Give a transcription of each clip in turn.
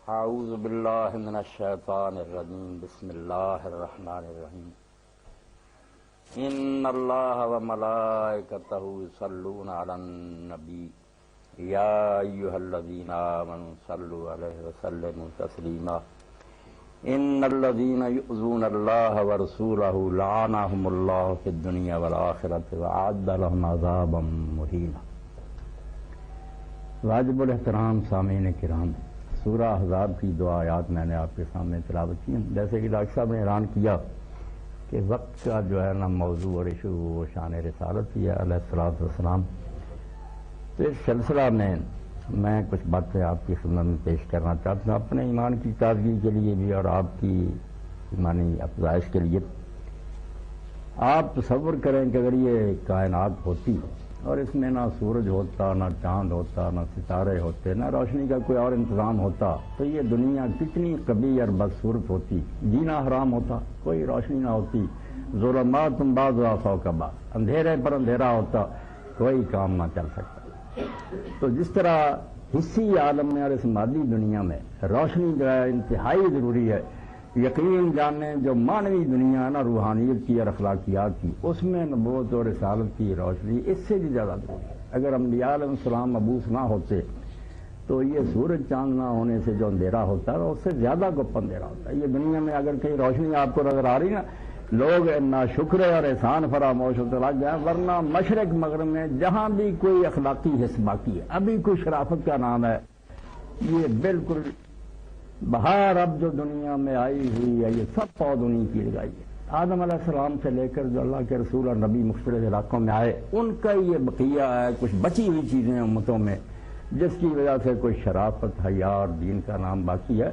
اعوذ باللہ من الشیطان الرجیم بسم اللہ الرحمن الرحیم ان اللہ وملائکتہ یصلون علی النبی یا ایھا الذین آمنوا صلوا علیہ وسلموا تسلیما ان الذین یؤذون اللہ ورسولہ لعنہم اللہ فی الدنیا والآخرۃ وأعد لهم عذابا مہینا۔ واجب الاحترام سامعین کرام، سورہ احزاب کی دو آیات میں نے آپ کے سامنے تلاوت کی ہیں۔ جیسے کہ ڈاکٹر صاحب نے اعلان کیا کہ وقت کا جو ہے نا موضوع اور ایشو وہ شان رسالت ہی ہے علیہ الصلوۃ والسلام۔ تو اس سلسلہ میں کچھ باتیں آپ کی خدمت میں پیش کرنا چاہتا ہوں، اپنے ایمان کی تازگی کے لیے بھی اور آپ کی ایمانی افزائش کے لیے۔ آپ تصور کریں کہ اگر یہ کائنات ہوتی اور اس میں نہ سورج ہوتا، نہ چاند ہوتا، نہ ستارے ہوتے، نہ روشنی کا کوئی اور انتظام ہوتا، تو یہ دنیا کتنی قبیح اور بدصورت ہوتی، جینا حرام ہوتا، کوئی روشنی نہ ہوتی، ظلمات بعضها فوق بعض، اندھیرے پر اندھیرا ہوتا، کوئی کام نہ چل سکتا۔ تو جس طرح حصی عالم میں اور اس مادی دنیا میں روشنی جو ہے انتہائی ضروری ہے، یقین جانیں جو معنوی دنیا ہے نا روحانیت کی اور اخلاقیات کی، اس میں نبوت اور رسالت کی روشنی اس سے بھی زیادہ ضروری ہے۔ اگر انبیاء علیہ السلام مبعوث نہ ہوتے تو یہ سورج چاند نہ ہونے سے جو اندھیرا ہوتا ہے اس سے زیادہ گپ اندھیرا ہوتا ہے۔ یہ دنیا میں اگر کہیں روشنی آپ کو نظر آ رہی نا، لوگ ناشکر اور احسان فراموش ہوتے لگ جائیں، ورنہ مشرق مغرب میں جہاں بھی کوئی اخلاقی حص باقی ہے، ابھی کوئی شرافت کا نام ہے، یہ بالکل بہار اب جو دنیا میں آئی ہوئی ہے یہ سب پود انہیں کی لگائی ہے۔ آدم علیہ السلام سے لے کر جو اللہ کے رسول اور نبی مختلف علاقوں میں آئے، ان کا یہ بقیہ ہے، کچھ بچی ہوئی چیزیں امتوں میں جس کی وجہ سے کوئی شرافت، حیا اور دین کا نام باقی ہے،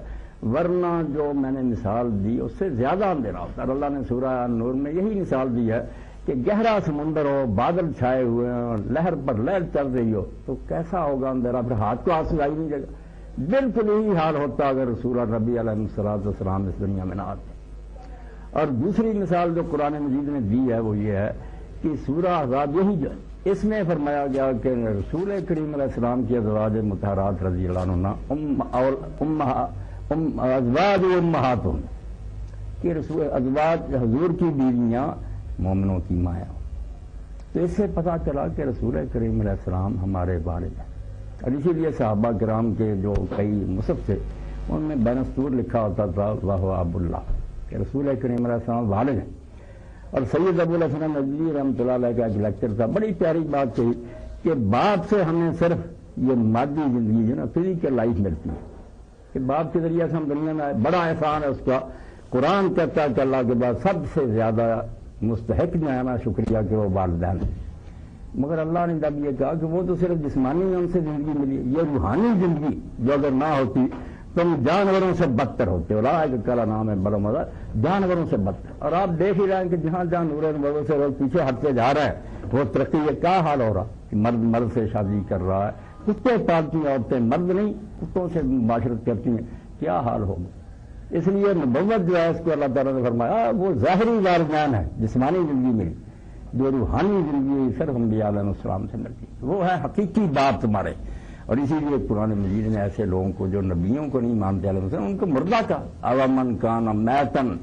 ورنہ جو میں نے مثال دی اس سے زیادہ اندھیرا ہوتا ہے۔ اللہ نے سورہ نور میں یہی مثال دی ہے کہ گہرا سمندر ہو، بادل چھائے ہوئے ہیں اور لہر پر لہر چل رہی ہو تو کیسا ہوگا اندھیرا، پھر ہاتھ کو ہاتھ سلائی نہیں جائے گا۔ بالکل یہی حال ہوتا اگر رسول اور نبی علیہ السلام اس دنیا میں نہ آتے۔ اور دوسری مثال جو قرآن مجید نے دی ہے وہ یہ ہے کہ سورہ احزاب یہی جو ہے، اس میں فرمایا گیا کہ رسول کریم علیہ السلام کی ازواج مطہرات رضی اللہ عنہ ازواج امہاتہم، کہ رسول ازواج حضور کی بیویاں مومنوں کی مائیں۔ تو اس سے پتہ چلا کہ رسول کریم علیہ السلام ہمارے والد ہیں، اور اسی لیے صحابہ کرام کے جو کئی مصحف تھے ان میں بین السطور لکھا ہوتا تھا وَهُوَ عَبْدُ اللَّهِ، کہ رسول کریم علیہ السلام والد ہیں۔ اور سید ابو الحسن ندوی رحمۃ اللہ علیہ کا ایک لیکچر تھا، بڑی پیاری بات کہی کہ باپ سے ہمیں صرف یہ مادی زندگی جو نا فزیکل لائف ملتی ہے، کہ باپ کے ذریعے سے ہم دنیا میں آئے، بڑا احسان ہے اس کا۔ قرآن کہتا ہے کہ اللہ کے بعد سب سے زیادہ مستحق جو ہے نا شکریہ کہ وہ والدین ہیں، مگر اللہ نے جب یہ کہا کہ وہ تو صرف جسمانی میں ان سے زندگی ملی، یہ روحانی زندگی جو اگر نہ ہوتی تم جانوروں سے بدتر ہوتے ہو۔ راہ کلا نام ہے بڑا مزہ، جانوروں سے بدتر۔ اور آپ دیکھ ہی رہے ہیں کہ جہاں جہاں نور نبوت سے لوگ پیچھے ہٹتے جا رہے ہیں وہ ترقی، یہ کیا حال ہو رہا کہ مرد مرد سے شادی کر رہا ہے، کتے پالتی ہیں عورتیں، مرد نہیں کتوں سے معاشرت کرتی ہیں، کیا حال ہوگا۔ اس لیے نبوت جو ہے اس کو اللہ تعالیٰ نے فرمایا وہ ظاہری والدین ہے، جسمانی زندگی ملی، جو روحانی زندگی صرف انبیاء علیہ السلام سے ملتی وہ ہے حقیقی باپ تمہارے۔ اور اسی لیے قرآن مجید نے ایسے لوگوں کو جو نبیوں کو نہیں مانتے علیہ السلام ان کو مردہ کا اوامن کان میتن،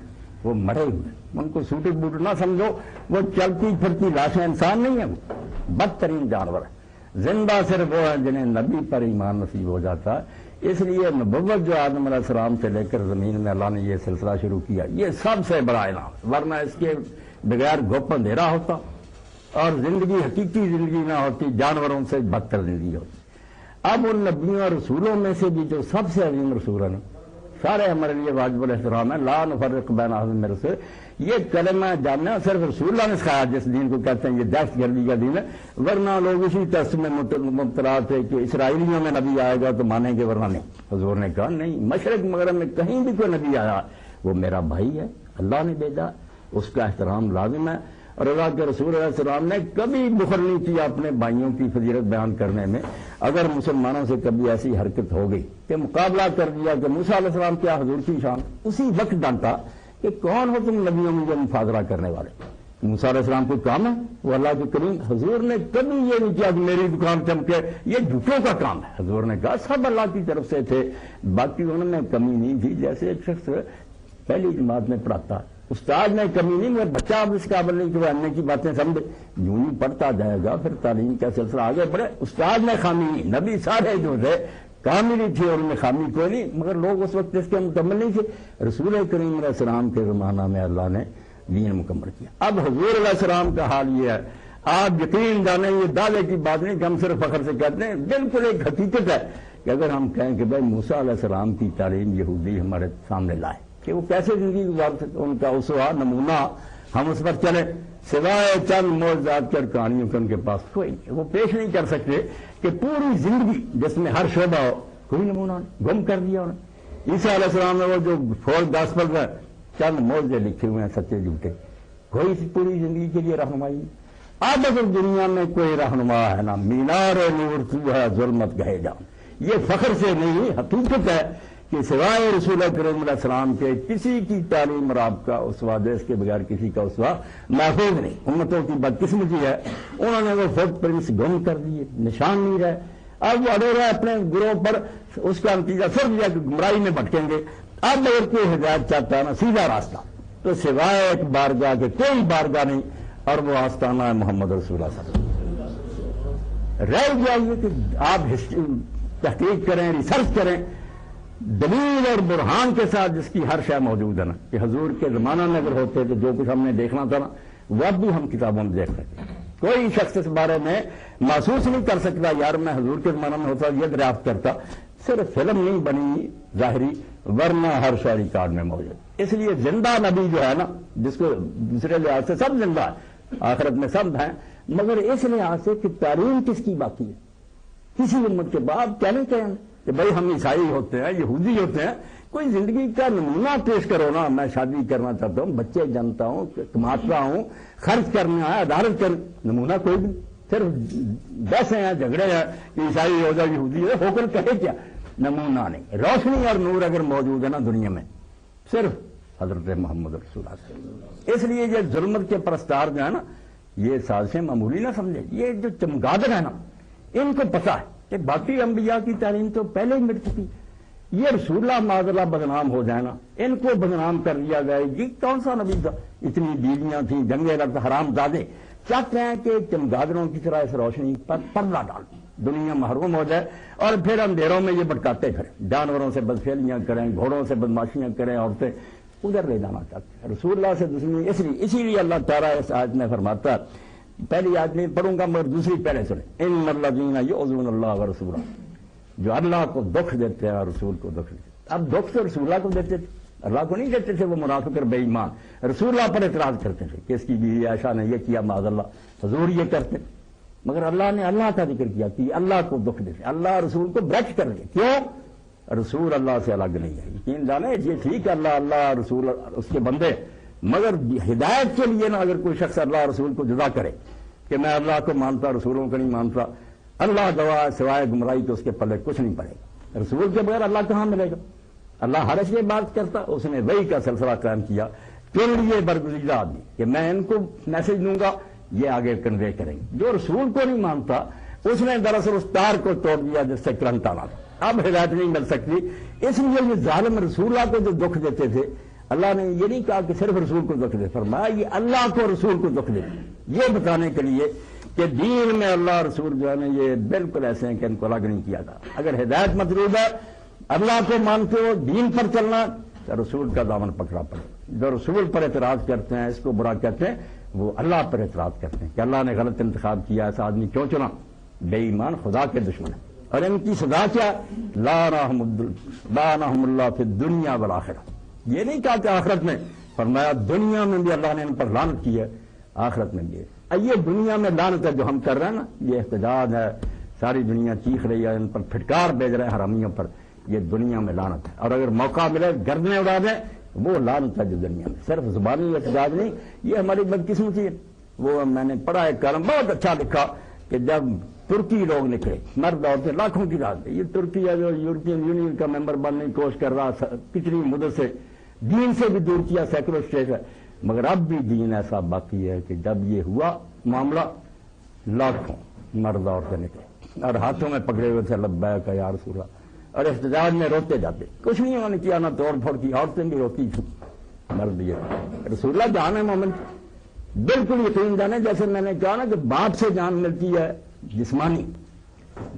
وہ مرے ہوئے، ان کو سوٹے بوٹے نہ سمجھو، وہ چلتی پھرتی لاشیں، انسان نہیں ہے، وہ بدترین جانور ہے۔ زندہ صرف وہ ہیں جنہیں نبی پر ایمان نصیب ہو جاتا ہے۔ اس لیے نبوت جو آدم علیہ السلام سے لے کر زمین میں اللہ نے یہ سلسلہ شروع کیا، یہ سب سے بڑا انعام، ورنہ اس کے بغیر گپ اندھیرا ہوتا اور زندگی حقیقی زندگی نہ ہوتی، جانوروں سے بدتر زندگی ہوتی۔ اب ان نبیوں اور رسولوں میں سے بھی جو سب سے عظیم رسول ہیں سارے ہمارے لیے واجب الاحترام ہے، لا نفرق بین احد من رسل، یہ کلمہ جاننا صرف رسول اللہ نے سکھایا، جس دین کو کہتے ہیں یہ دہشت گردی کا دین ہے، ورنہ لوگ اسی ٹیسٹ میں مبتلا تھے کہ اسرائیلیوں میں نبی آئے گا تو مانیں گے، ورنہ نہیں۔ حضور نے کہا نہیں، مشرق مغرب میں کہیں بھی کوئی نبی آیا وہ میرا بھائی ہے، اللہ نے بھیجا، اس کا احترام لازم ہے۔ اور اللہ کے رسول علیہ السلام نے کبھی بخل نہیں کیا اپنے بھائیوں کی فضیلت بیان کرنے میں۔ اگر مسلمانوں سے کبھی ایسی حرکت ہو گئی کہ مقابلہ کر دیا کہ موسیٰ علیہ السلام کیا حضور کی شان، اسی وقت ڈانٹا کہ کون ہو تم نبیوں میں جو مفاضلہ کرنے والے، موسیٰ علیہ السلام کو کام ہے؟ وہ اللہ کے کریم حضور نے کبھی یہ نہیں کیا کہ میری دکان چمکے، یہ جھوٹوں کا کام ہے. حضور نے کہا سب اللہ کی طرف سے تھے، باقی انہوں نے کمی نہیں تھی. جیسے ایک شخص پہلی جماعت میں پڑھاتا، استاد میں کمی نہیں، مگر بچہ اب اس قابل نہیں کہ وہ اننے کی باتیں سمجھے. یوں ہی پڑھتا جائے گا پھر تعلیم کا سلسلہ آگے بڑھے. استاد میں خامی نہیں، نبی سارے جو تھے کامل ہی تھے، ان میں خامی کوئی نہیں، مگر لوگ اس وقت اس کے مکمل نہیں تھے. رسول کریم علیہ السلام کے زمانہ میں اللہ نے دین مکمل کیا. اب حضور علیہ السلام کا حال یہ ہے، آپ یقین جانیں یہ دعوے کی بات نہیں کہ ہم صرف فخر سے کہتے ہیں، بالکل ایک حقیقت ہے کہ اگر ہم کہیں کہ بھائی موسیٰ علیہ السلام کی تعلیم یہودی ہمارے سامنے لائے کہ وہ کیسے زندگی گزارتے، ان کا اسوہ نمونہ ہم اس پر چلیں، سوائے چند معجزات کی اور کہانیوں کے ان کے پاس کوئی نہیں. وہ پیش نہیں کر سکتے کہ پوری زندگی جس میں ہر شعبہ ہو، کوئی نمونہ گم کر دیا انہوں نے. عیسیٰ علیہ السلام نے وہ جو فور گاسپل میں چند معجزے لکھے ہوئے ہیں سچے جھوٹے، کوئی پوری زندگی کے لیے رہنمائی نہیں. اب اگر دنیا میں کوئی رہنما ہے نا، مینار نور تو ہے ظلمت گہے جان. یہ فخر سے نہیں، حقیقت ہے کہ سوائے رسول کریم علیہ السلام کے کسی کی تعلیم اور آپ کا اسوہ دیش کے بغیر کسی کا اسوہ محفوظ نہیں. امتوں کی بدقسمتی ہے، انہوں نے وہ فٹ پرنٹس گم کر دیے، نشان نہیں رہے. اب وہ اڑے رہے اپنے گروہ پر، اس کا نتیجہ صرف یہ کہ گمراہی میں بھٹکیں گے. اب اگر کوئی ہدایت چاہتا ہے نا سیدھا راستہ، تو سوائے ایک بارگاہ کے کوئی بارگاہ نہیں، اور وہ آستانہ ہے محمد رسول اللہ صلی اللہ علیہ وسلم. رہ گیا یہ کہ آپ تحقیق کریں، ریسرچ کریں دلیل اور برہان کے ساتھ، جس کی ہر شے موجود ہے نا. کہ حضور کے زمانہ میں اگر ہوتے تو جو کچھ ہم نے دیکھنا تھا نا وہ اب بھی ہم کتابوں میں دیکھ سکتے. کوئی شخص اس بارے میں محسوس نہیں کر سکتا یار میں حضور کے زمانہ میں ہوتا یہ دریافت کرتا. صرف فلم نہیں بنی ظاہری، ورنہ ہر شے ریکارڈ میں موجود. اس لیے زندہ نبی جو ہے نا، جس کو دوسرے لحاظ سے سب زندہ ہے، آخرت میں سب ہیں، مگر اس لحاظ سے کہ تعلیم کس کی باقی ہے. کسی امت کے بعد کیا نہیں کہیں کہ بھائی ہم عیسائی ہوتے ہیں، یہودی ہوتے ہیں، کوئی زندگی کا نمونہ پیش کرو نا. میں شادی کرنا چاہتا ہوں، بچے جانتا ہوں، کماتا ہوں، خرچ کرنا ہے، عدالت کر، نمونہ کوئی بھی. صرف بحثیں ہیں، جھگڑے ہیں کہ عیسائی ہو جائے یہودی ہو کر کہے کیا، نمونہ نہیں. روشنی اور نور اگر موجود ہے نا دنیا میں، صرف حضرت محمد رسول اللہ صلی اللہ علیہ وسلم. اس لیے یہ ظلمت کے پرستار جو ہے نا، یہ سازشیں معمولی نہ سمجھے. یہ جو چمگادر ہے نا، ان کو پتہ ہے کہ باقی انبیاء کی تعلیم تو پہلے ہی مٹ چکی. یہ رسول اللہ معاذ اللہ بدنام ہو جائے نا، ان کو بدنام کر دیا جائے. یہ کون سا نبی تھا؟ اتنی بیویاں تھیں، جنگیں لڑتا، حرام زادے. چاہتے ہیں کہ چمگادروں کی طرح اس روشنی پر پردہ ڈال دنیا محروم ہو جائے، اور پھر اندھیروں میں یہ بھٹکاتے پھریں، جانوروں سے بدفعلیاں کریں، گھوڑوں سے بدماشیاں کریں، عورتیں ادھر لے جانا چاہتے ہیں. رسول اللہ سے دشمنی اسی لیے اللہ تعالیٰ اس آیت میں فرماتا ہے، پہلی آیت نہیں پڑھوں گا مگر دوسری پہلے سنیں، ان الذین یؤذون اللہ ورسولہ، جو اللہ کو دکھ دیتے ہیں اور رسول کو دکھ دیتے ہیں. اب دکھ تو رسول اللہ کو دیتے تھے، اللہ کو نہیں دیتے تھے. وہ منافق اور بے ایمان رسول اللہ پر اعتراض کرتے تھے کہ اس کی بیوی عائشہ نے یہ کیا، معاذ اللہ حضور یہ کرتے، مگر اللہ نے اللہ کا ذکر کیا کہ اللہ کو دکھ دیتے. اللہ رسول کو برچ کر دیا. کیوں؟ رسول اللہ سے الگ نہیں ہے. یقین جانے یہ ٹھیک ہے اللہ رسول اس کے بندے، مگر ہدایت کے لیے نا اگر کوئی شخص اللہ رسول کو جدا کرے کہ میں اللہ کو مانتا رسولوں کو نہیں مانتا، اللہ گواہ سوائے گمراہی تو اس کے پلے کچھ نہیں پڑے گا. رسول کے بغیر اللہ کہاں ملے گا؟ اللہ ہر اس لیے بات کرتا، اس نے وحی کا سلسلہ قائم کیا کے لیے برگزیدہ آدمی کہ میں ان کو میسج دوں گا، یہ آگے کنوے کریں گے. جو رسول کو نہیں مانتا اس نے دراصل اس تار کو توڑ دیا جس سے کرنٹ آنا تھا. اب ہدایت نہیں مل سکتی. اس لیے یہ ظالم رسول اللہ کو جو دکھ دیتے تھے، اللہ نے یہ نہیں کہا کہ صرف رسول کو دکھ دے، فرمایا یہ اللہ کو رسول کو دکھ دے، یہ بتانے کے لیے کہ دین میں اللہ رسول جو ہے نا یہ بالکل ایسے ہیں کہ ان کو الگ نہیں کیا تھا. اگر ہدایت مطلوب ہے، اللہ کو مانتے ہو، دین پر چلنا، تو رسول کا دامن پکڑا پڑے. جو رسول پر اعتراض کرتے ہیں، اس کو برا کہتے ہیں، وہ اللہ پر اعتراض کرتے ہیں کہ اللہ نے غلط انتخاب کیا، ایسا آدمی کیوں چنا؟ بے ایمان خدا کے دشمن ہے. اور ان کی سزا کیا؟ لعنہم اللہ فی الدنیا والآخرہ. یہ نہیں کہا کہ آخرت میں، فرمایا دنیا میں بھی اللہ نے ان پر لعنت کی ہے، آخرت میں بھی ہے. یہ دنیا میں لعنت ہے جو ہم کر رہے ہیں نا، یہ احتجاج ہے، ساری دنیا چیخ رہی ہے، ان پر پھٹکار بھیج رہے ہیں حرامیوں پر، یہ دنیا میں لعنت ہے. اور اگر موقع ملے گردنیں اڑا دیں، وہ لعنت ہے جو دنیا میں. صرف زبانی احتجاج نہیں، یہ ہماری بدقسمتی ہے. وہ میں نے پڑھا ایک کالم بہت اچھا لکھا کہ جب ترکی لوگ نکلے، مرد عورتیں لاکھوں کی رات، یہ ترکی ہے جو یورپین یونین کا ممبر بننے کی کوشش کر رہا، کتنی مدت سے دین سے بھی دور کیا، سیکولر اسٹیٹ ہے، مگر اب بھی دین ایسا باقی ہے کہ جب یہ ہوا معاملہ لاکھوں مرد عورتیں نکلے اور ہاتھوں میں پکڑے ہوئے تھے لبیک یا رسول اللہ، اور احتجاج میں روتے جاتے، کچھ نہیں انہوں نے کیا، نہ توڑ پھوڑ کی، عورتیں بھی روتی تھیں، مرد یہ رسول اللہ جان ہے مومن، بالکل یقین جانے، جیسے میں نے کہا نا کہ باپ سے جان ملتی ہے جسمانی،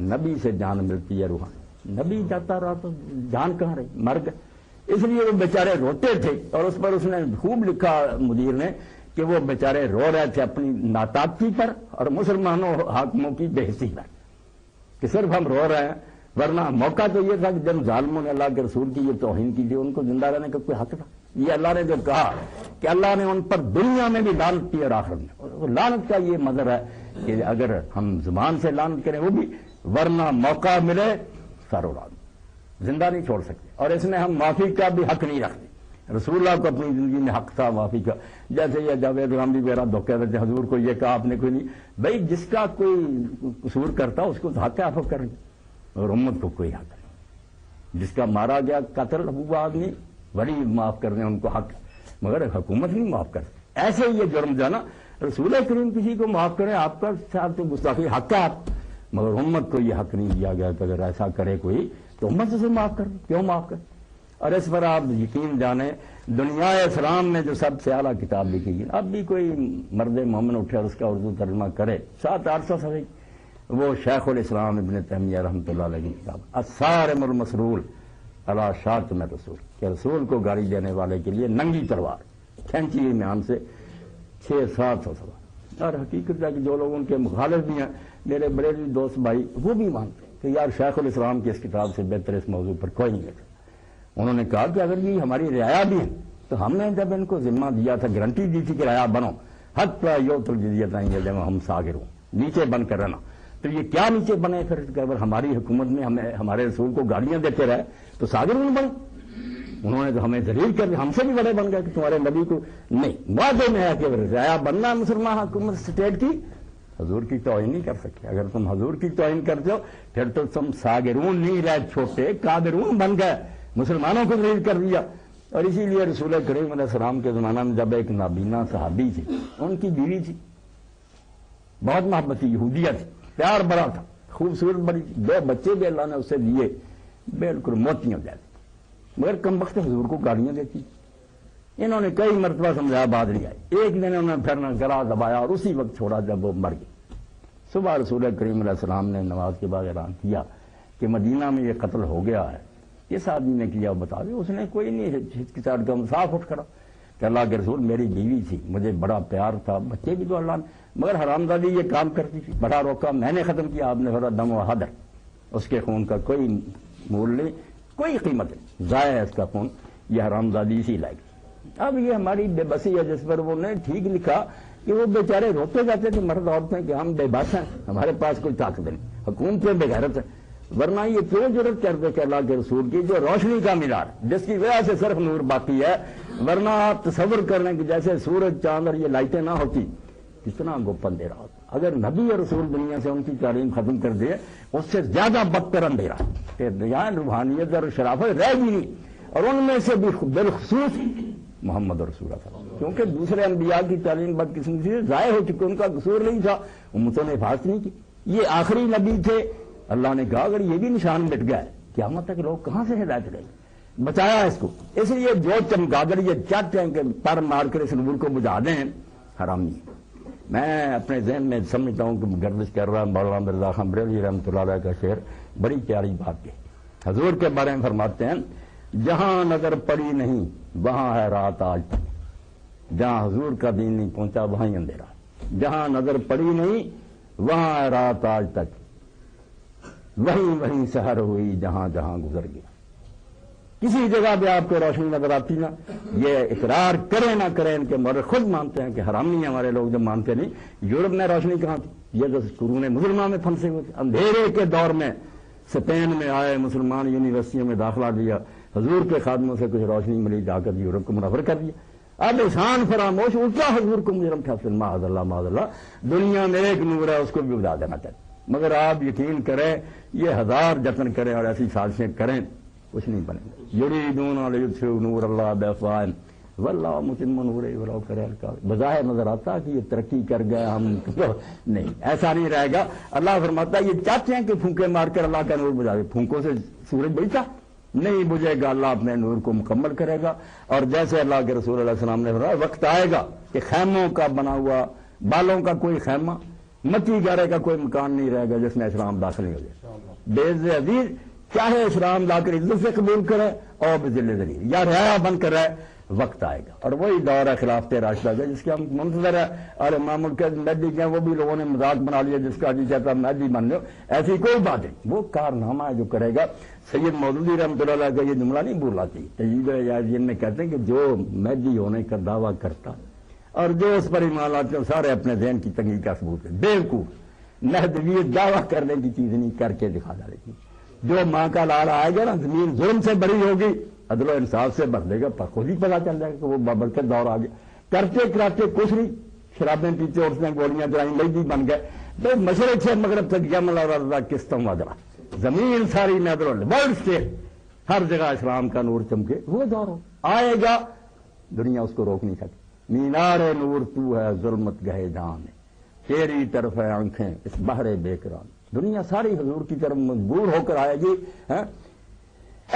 نبی سے جان ملتی ہے روحانی۔ نبی جاتا رہا تو جان کہاں رہی، مر گئے، اس لیے وہ بیچارے روتے تھے، اور اس پر اس نے خوب لکھا مدیر نے کہ وہ بیچارے رو رہے تھے اپنی ناطاقتی پر اور مسلمانوں حاکموں کی بے حسی پر، کہ صرف ہم رو رہے ہیں، ورنہ موقع تو یہ تھا کہ جن ظالموں نے اللہ کے رسول کی یہ توہین کی تھی ان کو زندہ رہنے کا کوئی حق تھا؟ یہ اللہ نے جو کہا کہ اللہ نے ان پر دنیا میں بھی لعنت کی اور آخرت میں، لعنت کا یہ مظہر ہے کہ اگر ہم زبان سے لعنت کریں وہ بھی، ورنہ موقع ملے سر اڑا دیں، زندہ نہیں چھوڑ سکتے، اور اس میں ہم معافی کا بھی حق نہیں رکھتے۔ رسول اللہ کو اپنی زندگی میں حق تھا معافی کا، جیسے یہ جاوید غامدی وغیرہ دھوکے دیتے حضور کو یہ کہا آپ نے کوئی نہیں، بھائی جس کا کوئی قصور کرتا اس کو تو حق ہے عفو کریں، اور امت کو کوئی حق نہیں، جس کا مارا گیا قتل ہوا آدمی ولی معاف کر دیں ان کو حق، مگر حکومت نہیں معاف کرتی، ایسے ہی یہ جرم جانا رسول کریم کسی کو معاف کریں، آپ کا صاحب تو گستاخی حق ہے آپ، مگر امت کو یہ حق نہیں دیا گیا کہ اگر ایسا کرے کوئی تو امت سے معاف کر دیں، کیوں معاف کر؟ اور اس پر آپ یقین جانیں دنیا اسلام میں جو سب سے اعلیٰ کتاب لکھی گئی، اب بھی کوئی مرد مومن اٹھے اور اس کا اردو ترجمہ کرے 700-800 صفحے، وہ شیخ الاسلام ابن تیمیہ رحمۃ اللہ علیہ کی کتاب الصارم المسرور علی شاتم رسول، کہ رسول کو گالی دینے والے کے لیے ننگی تلوار کھینچی ہوئی میان سے 600-700 صفحہ۔ اور حقیقت ہے کہ جو لوگ ان کے مخالف بھی ہیں، میرے بریلوی دوست بھائی، وہ بھی مانتے ہیں کہ یار شیخ الاسلام کی اس کتاب سے بہتر اس موضوع پر کوئی نہیں لکھا۔ انہوں نے کہا کہ اگر یہ ہماری رعایا بھی ہے تو ہم نے جب ان کو ذمہ دیا تھا، گارنٹی دی تھی کہ رعایا بنو، حتی یؤتوا الجزیۃ عن یدٍ وہم صاغرون، نیچے بن کر رہنا، تو یہ کیا نیچے بنے پھر کہ اگر ہماری حکومت میں ہمیں ہمارے رسول کو گالیاں دیتے رہے تو صاغرون بنے؟ انہوں نے تو ہمیں ذلیل کر دیا، ہم سے بھی بڑے بن گئے کہ تمہارے نبی کو نہیں، معاہدے میں ہے کہ رعایا بننا مسلمان حکومت اسٹیٹ کی، حضور کی توہین نہیں کر سکتے۔ اگر تم حضور کی توہین کرتے ہو پھر تو تم صاغرون نہیں رہے، چھوٹے قادرون بن گئے، مسلمانوں کو ذلیل کر دیا۔ اور اسی لیے رسول کریم علیہ السلام کے زمانہ میں جب ایک نابینا صحابی تھی، ان کی بیوی تھی، بہت محبتی یہودیہ تھی، پیار بڑا تھا، خوبصورت بڑی، 2 بچے بھی اللہ نے اسے دیے، بالکل موتیاں جیسے، مگر کم وقت حضور کو گالیاں دیتی۔ انہوں نے کئی مرتبہ سمجھایا، بات نہیں آئی، ایک دن انہوں نے پھر گلا دبایا اور اسی وقت چھوڑا جب وہ مر گئی۔ صبح رسول کریم علیہ السلام نے نماز کے بعد اعلان کیا کہ مدینہ میں یہ قتل ہو گیا ہے، اس آدمی نے کیا بتا دیں، اس نے کوئی نہیں ہچکچاہٹ کا صاف اٹھ کھڑا کہ اللہ کے رسول میری بیوی تھی، مجھے بڑا پیار تھا، بچے بھی تو اللہ نے، مگر حرامزادی یہ کام کرتی تھی، بڑا روکا، میں نے ختم کیا، آپ نے تھوڑا دم و حدر، اس کے خون کا کوئی مول نہیں، کوئی قیمت نہیں، ضائع ہے اس کا خون، یہ حرامزادی اسی لائق۔ اب یہ ہماری بے بسی ہے جس پر وہ نے ٹھیک لکھا کہ وہ بیچارے روتے جاتے تھے مرد عورتیں کہ ہم بے بس ہیں، ہمارے پاس کوئی طاقت نہیں، حکومتیں بے غیرت ہیں، ورنہ یہ کیوں جرت کرتے کہ اللہ کے رسول کی جو روشنی کا مینار جس کی وجہ سے صرف نور باقی ہے، ورنہ آپ تصور کر لیں کہ جیسے سورج چاند اور یہ لائٹیں نہ ہوتی کتنا گوپن اندھیرا ہوتا۔ اگر نبی اور رسول دنیا سے ان کی تعلیم ختم کر دے اس سے زیادہ بدتر اندھیرا کہ یہاں روحانیت اور شرافت رہ بھی نہیں، اور ان میں سے بھی بالخصوص محمد رسول اللہ، کیونکہ دوسرے انبیاء کی تعلیم بدقسمتی سے ضائع ہو چکی، ان کا قصور نہیں تھا، امتوں نے حفاظت نہیں کی، یہ آخری نبی تھے۔ اللہ نے کہا اگر یہ بھی نشان مٹ گیا ہے قیامت تک لوگ کہاں سے ہدایت لیں گے، بچایا اس کو۔ اس لیے جو چمگادڑ یہ چاہتے ہیں کہ پر مار کر اس نور کو بجھا دیں، حرامی۔ میں اپنے ذہن میں سمجھتا ہوں کہ گردش کر رہا مولانا مرزا خان بریلوی رحمۃ اللہ علیہ کا شعر بڑی پیاری بات ہے، حضور کے بارے میں فرماتے ہیں جہاں نظر پڑی نہیں وہاں ہے رات آج تک، جہاں حضور کا دین نہیں پہنچا وہاں ہی اندھیرا، جہاں نظر پڑی نہیں وہاں ہے رات آج تک، وہیں سحر ہوئی جہاں جہاں گزر گیا۔ کسی جگہ بھی آپ کو روشنی نظر آتی نا، یہ اقرار کریں نہ کریں، ان کے مورخ خود مانتے ہیں کہ حرامی ہیں ہمارے لوگ، جب مانتے نہیں۔ یورپ میں روشنی کہاں تھی؟ یہ جو قرون مسلمہ میں پھنسے ہوئے تھے، اندھیرے کے دور میں اسپین میں آئے، مسلمان یونیورسٹیوں میں داخلہ لیا، حضور کے خادموں سے کچھ روشنی ملی، جا کر یورپ کو منور کر دیا۔ اب احسان فراموش الٹا حضور کو مجرم ٹھہراتے، معاذ اللہ، دنیا میں ایک نور ہے اس کو بھی بتا دینا چاہتے، مگر آپ یقین کریں یہ 1000 جتن کریں اور ایسی سازشیں کریں کچھ نہیں بنے گا۔ یریدون لیطفئوا نور اللہ بافواہہم واللہ متم نورہ ولو کرہ الکافرون۔ بظاہر نظر آتا کہ یہ ترقی کر گئے ہم نہیں، ایسا نہیں رہے گا۔ اللہ فرماتا ہے یہ چاہتے ہیں کہ پھونکے مار کر اللہ کا نور بجھا دے، پھونکوں سے سورج بجھتا نہیں بجھے گا، اللہ اپنے نور کو مکمل کرے گا۔ اور جیسے اللہ کے رسول علیہ السلام نے فرمایا وقت آئے گا کہ خیموں کا بنا ہوا بالوں کا کوئی خیمہ، مٹی گارے کا کوئی مکان نہیں رہے گا جس میں اسلام داخل نہیں ہو جائے۔ بے عز عزیز چاہے اسلام لا کر عزت سے قبول کرے اور بذل ذلیل یا رعایا بن کر رہے، وقت آئے گا۔ اور وہی دور ہے خلافت راشدہ کا جس کے ہم منتظر ہے۔ اور امام کے مہدی کے وہ بھی لوگوں نے مذاق بنا لیا، جس کا جی چاہتا مہدی بن لو، ایسی کوئی بات نہیں۔ وہ کارنامہ ہے جو کرے گا۔ سید مودودی رحمۃ اللہ علیہ کا یہ جملہ نہیں بھولاتی، تجدید یازین میں کہتے ہیں کہ جو مہدی ہونے کا دعویٰ کرتا اور جو اس پر ایمان لاتے ہیں سارے اپنے ذہن کی تنگی کا ثبوت ہے، بیوقوف۔ مہدویت دعویٰ کرنے کی چیز نہیں، کر کے دکھا ڈالے گی۔ جو ماں کا لاڑ آئے گا نا، زمین ظلم سے بری ہوگی، عدل و انصاف سے بھر دے گا، پر خود ہی پتا چل جائے گا کہ وہ بابرکت دور آ گیا۔ کرتے کراتے کچھ نہیں، شرابیں پیتے اٹھتے گولیاں چلائیں، مہدی بن گئے۔ تو مشرق سے مغرب تک یمن اور ارضا کستم وادرا، زمین ساری میں ورلڈ اسٹیٹ ہر جگہ اسلام کا نور چمکے، وہ دور آئے گا، دنیا اس کو روک نہیں سکتی۔ مینار نور تو ہے ظلمت گہے جان، تیری طرف ہے آنکھیں اس بحر بے کران۔ دنیا ساری حضور کی طرف مجبور ہو کر آئے گی۔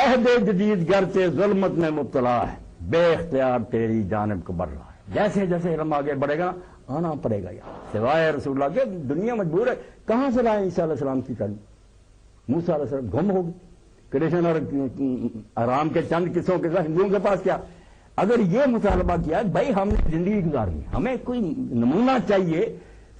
عہد جدید گرچہ ظلمت میں مبتلا ہے، بے اختیار تیری جانب کو بڑھ رہا ہے۔ جیسے جیسے علم آگے بڑھے گا آنا پڑے گا یار، سوائے رسول اللہ کے دنیا مجبور ہے۔ کہاں سے لائیں عیسیٰ علیہ السلام کی تعلیم؟ موسیٰ علیہ السلام گم ہوگی، کرشن اور آرام کے چند قصوں کے ساتھ ہندوؤں کے پاس کیا؟ اگر یہ مطالبہ کیا بھائی ہم نے زندگی گزارنی، ہمیں کوئی نمونہ چاہیے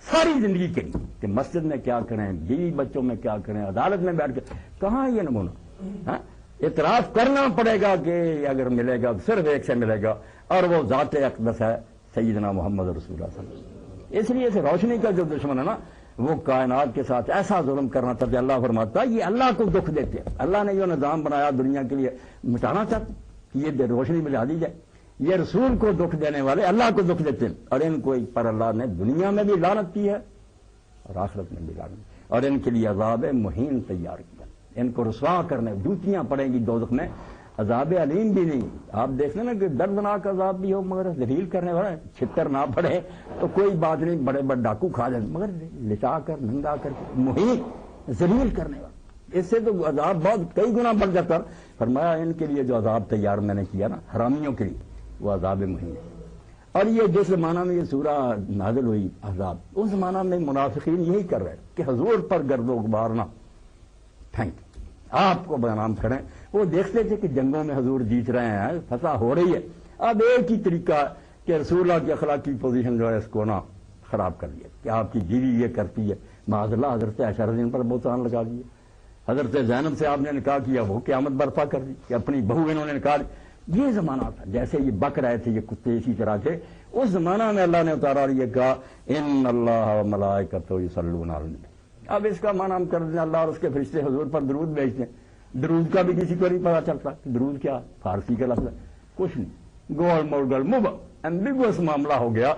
ساری زندگی کے لیے کہ مسجد میں کیا کریں، بیوی بچوں میں کیا کریں، عدالت میں بیٹھ کر، کہاں یہ نمونہ؟ اعتراف کرنا پڑے گا کہ اگر ملے گا صرف ایک سے ملے گا، اور وہ ذات اقدس ہے سیدنا محمد رسول اللہ صلی اللہ علیہ وسلم۔ اس لیے سے روشنی کا جو دشمن ہے نا، وہ کائنات کے ساتھ ایسا ظلم کرنا تھا کہ اللہ فرماتا ہے یہ اللہ کو دکھ دیتے ہیں۔ اللہ نے جو نظام بنایا دنیا کے لیے مٹانا چاہتے کہ یہ روشنی ملا دی جائے، یہ رسول کو دکھ دینے والے اللہ کو دکھ دیتے ہیں، اور ان کو پر اللہ نے دنیا میں بھی لعنت کی ہے اور آخرت میں بھی لعنت، اور ان کے لیے عذاب مہین تیار کیا، ان کو رسوا کرنے، جوتیاں پڑیں گی دوزخ میں، عذاب علیم بھی نہیں۔ آپ دیکھ لیں نا کہ دردناک عذاب بھی ہو مگر ذلیل کرنے والا، چھتر نہ پڑے تو کوئی بات نہیں، بڑے بڑے ڈاکو کھا جائیں مگر لٹا کر ننگا کر مہین ذلیل کرنے والا، اس سے تو عذاب بہت کئی گنا بڑھ جاتا۔ فرمایا ان کے لیے جو عذاب تیار میں نے کیا نا حرامیوں کے لیے، وہ عذاب مہین ہے۔ اور یہ جس زمانہ میں یہ سورہ نازل ہوئی عذاب، اس زمانہ میں منافقین یہی کر رہے کہ حضور پر گرد و غبار نہ پھینک، آپ کو بدنام کریں۔ وہ دیکھتے تھے کہ جنگوں میں حضور جیت رہے ہیں، فتح ہو رہی ہے، اب ایک ہی طریقہ کہ رسول اللہ کی اخلاقی پوزیشن جو ہے اس کو نہ خراب کر دیا کہ آپ کی بیوی یہ کرتی ہے، معاذ اللہ حضرت عائشہ رضی اللہ عنہا پر بہتان لگا دیے، حضرت زینب سے آپ نے نکاح کیا، وہ قیامت برپا کر دی کہ اپنی بہو انہوں نے نکاح دی۔ یہ زمانہ تھا، جیسے یہ بک رہے تھے یہ کتے اسی طرح کے، اس زمانہ میں اللہ نے اتارا اور یہ کہا ان اللہ و ملائکتہ یصلون علی النبی۔ اب اس کا معنی ہم کر دیں اللہ اور اس کے فرشتے حضور پر درود بھیجتے ہیں۔ درود کا بھی کسی کو نہیں پتا چلتا کہ درود کیا، فارسی کا لفظ ہے، کچھ نہیں، گول مول مب ایمبیگوس معاملہ ہو گیا۔